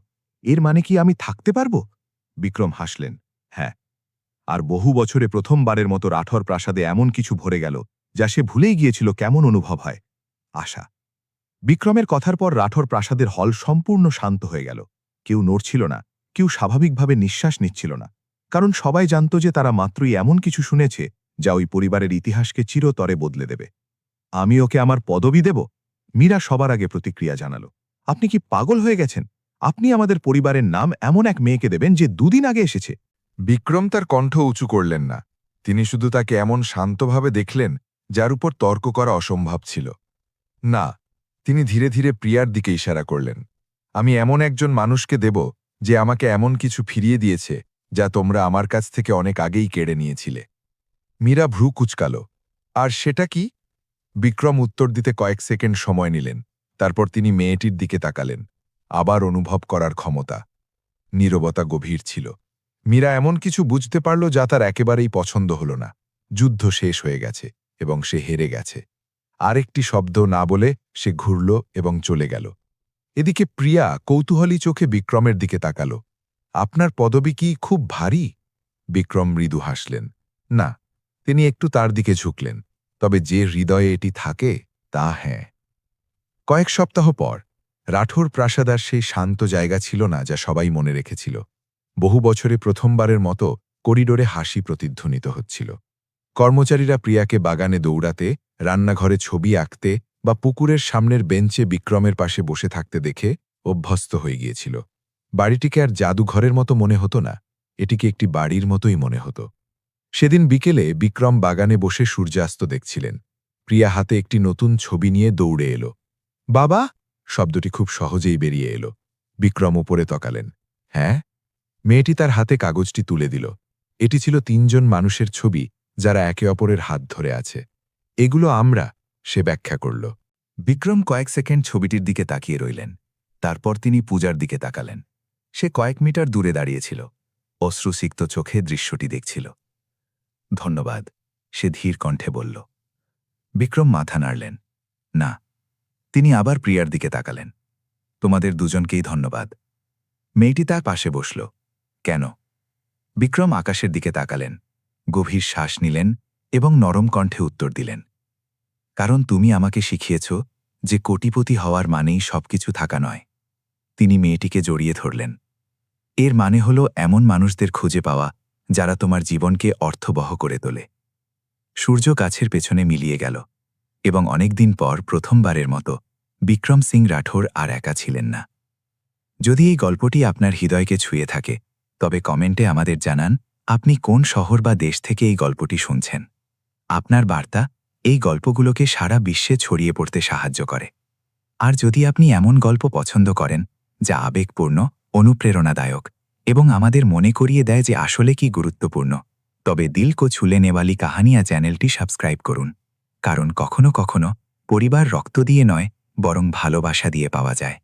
এর মানে কি আমি থাকতে পারব? বিক্রম হাসলেন। হ্যাঁ। আর বহু বছরে প্রথমবারের মতো রাঠোর প্রাসাদে এমন কিছু ভরে গেল যা সে ভুলেই গিয়েছিল কেমন অনুভব হয়। আশা। বিক্রমের কথার পর রাঠোর প্রাসাদের হল সম্পূর্ণ শান্ত হয়ে গেল। কেউ নড়ছিল না, কেউ স্বাভাবিকভাবে নিঃশ্বাস নিচ্ছিল না, কারণ সবাই জানত যে তারা মাত্রই এমন কিছু শুনেছে যা ওই পরিবারের ইতিহাসকে চিরতরে বদলে দেবে। আমি ওকে আমার পদবি দেব? মীরা সবার আগে প্রতিক্রিয়া জানাল। আপনি কি পাগল হয়ে গেছেন? আপনি আমাদের পরিবারের নাম এমন এক মেয়েকে দেবেন যে দুদিন আগে এসেছে? বিক্রম তার কণ্ঠ উঁচু করলেন না। তিনি শুধু তাকে এমন শান্তভাবে দেখলেন যার উপর তর্ক করা অসম্ভব ছিল। না, তিনি ধীরে ধীরে প্রিয়ার দিকে ইশারা করলেন। আমি এমন একজন মানুষকে দেব যে আমাকে এমন কিছু ফিরিয়ে দিয়েছে যা তোমরা আমার কাছ থেকে অনেক আগেই কেড়ে নিয়েছিলে। মীরা ভ্রু কুচকাল। আর সেটা কি? বিক্রম উত্তর দিতে কয়েক সেকেন্ড সময় নিলেন। তারপর তিনি মেয়েটির দিকে তাকালেন। আবার অনুভব করার ক্ষমতা। নীরবতা গভীর ছিল। মীরা এমন কিছু বুঝতে পারল যা তার একেবারেই পছন্দ হল না। যুদ্ধ শেষ হয়ে গেছে এবং সে হেরে গেছে। আরেকটি শব্দ না বলে সে ঘুরল এবং চলে গেল। এদিকে প্রিয়া কৌতূহলী চোখে বিক্রমের দিকে তাকাল। আপনার পদবি কি খুব ভারী? বিক্রম মৃদু হাসলেন। না। তিনি একটু তার দিকে ঝুঁকলেন। তবে যে হৃদয়ে এটি থাকে তা হ্যাঁ। কয়েক সপ্তাহ পর রাঠোর প্রাসাদ আর সেই শান্ত জায়গা ছিল না যা সবাই মনে রেখেছিল। বহু বছরে প্রথমবারের মতো করিডোরে হাসি প্রতিধ্বনিত হচ্ছিল। কর্মচারীরা প্রিয়াকে বাগানে দৌড়াতে, রান্নাঘরে ছবি আঁকতে বা পুকুরের সামনের বেঞ্চে বিক্রমের পাশে বসে থাকতে দেখে অভ্যস্ত হয়ে গিয়েছিল। বাড়িটিকে আর জাদুঘরের মতো মনে হতো না, এটিকে একটি বাড়ির মতোই মনে হতো। সেদিন বিকেলে বিক্রম বাগানে বসে সূর্যাস্ত দেখছিলেন। প্রিয়া হাতে একটি নতুন ছবি নিয়ে দৌড়ে এলো। বাবা! শব্দটি খুব সহজেই বেরিয়ে এলো। বিক্রম উপরে তকালেন। হ্যাঁ? মেয়েটি তার হাতে কাগজটি তুলে দিল। এটি ছিল ৩ জন মানুষের ছবি যারা একে অপরের হাত ধরে আছে। এগুলো আমরা, সে ব্যাখ্যা করল। বিক্রম কয়েক সেকেন্ড ছবিটির দিকে তাকিয়ে রইলেন। তারপর তিনি পূজার দিকে তাকালেন। সে কয়েক মিটার দূরে দাঁড়িয়েছিল। অশ্রুসিক্ত চোখে দৃশ্যটি দেখছিল। ধন্যবাদ, সে ধীর কণ্ঠে বলল। বিক্রম মাথা নাড়লেন। না। তিনি আবার প্রিয়ার দিকে তাকালেন। তোমাদের দুজনকেই ধন্যবাদ। মেয়েটি তার পাশে বসল। কেন? বিক্রম আকাশের দিকে তাকালেন, গভীর শ্বাস নিলেন এবং নরম কণ্ঠে উত্তর দিলেন। কারণ তুমি আমাকে শিখিয়েছ যে কোটিপতি হওয়ার মানেই সবকিছু থাকা নয়। তিনি মেয়েটিকে জড়িয়ে ধরলেন। এর মানে হল এমন মানুষদের খুঁজে পাওয়া যারা তোমার জীবনকে অর্থবহ করে তোলে। সূর্য গাছের পেছনে মিলিয়ে গেল এবং অনেকদিন পর প্রথমবারের মতো বিক্রম সিং রাঠোর আর একা ছিলেন না। যদি এই গল্পটি আপনার হৃদয়কে ছুঁয়ে থাকে, তবে কমেন্টে আমাদের জানান আপনি কোন শহর বা দেশ থেকে এই গল্পটি শুনছেন। আপনার বার্তা এই গল্পগুলোকে সারা বিশ্বে ছড়িয়ে পড়তে সাহায্য করে। আর যদি আপনি এমন গল্প পছন্দ করেন যা আবেগপূর্ণ, অনুপ্রেরণাদায়ক এবং আমাদের মনে করিয়ে দেয় যে আসলে কি গুরুত্বপূর্ণ, তবে দিল কো ছুলে নেওয়ালি কাহানিয়া চ্যানেলটি সাবস্ক্রাইব করুন। কারণ কখনো কখনো পরিবার রক্ত দিয়ে নয়, বরং ভালোবাসা দিয়ে পাওয়া যায়।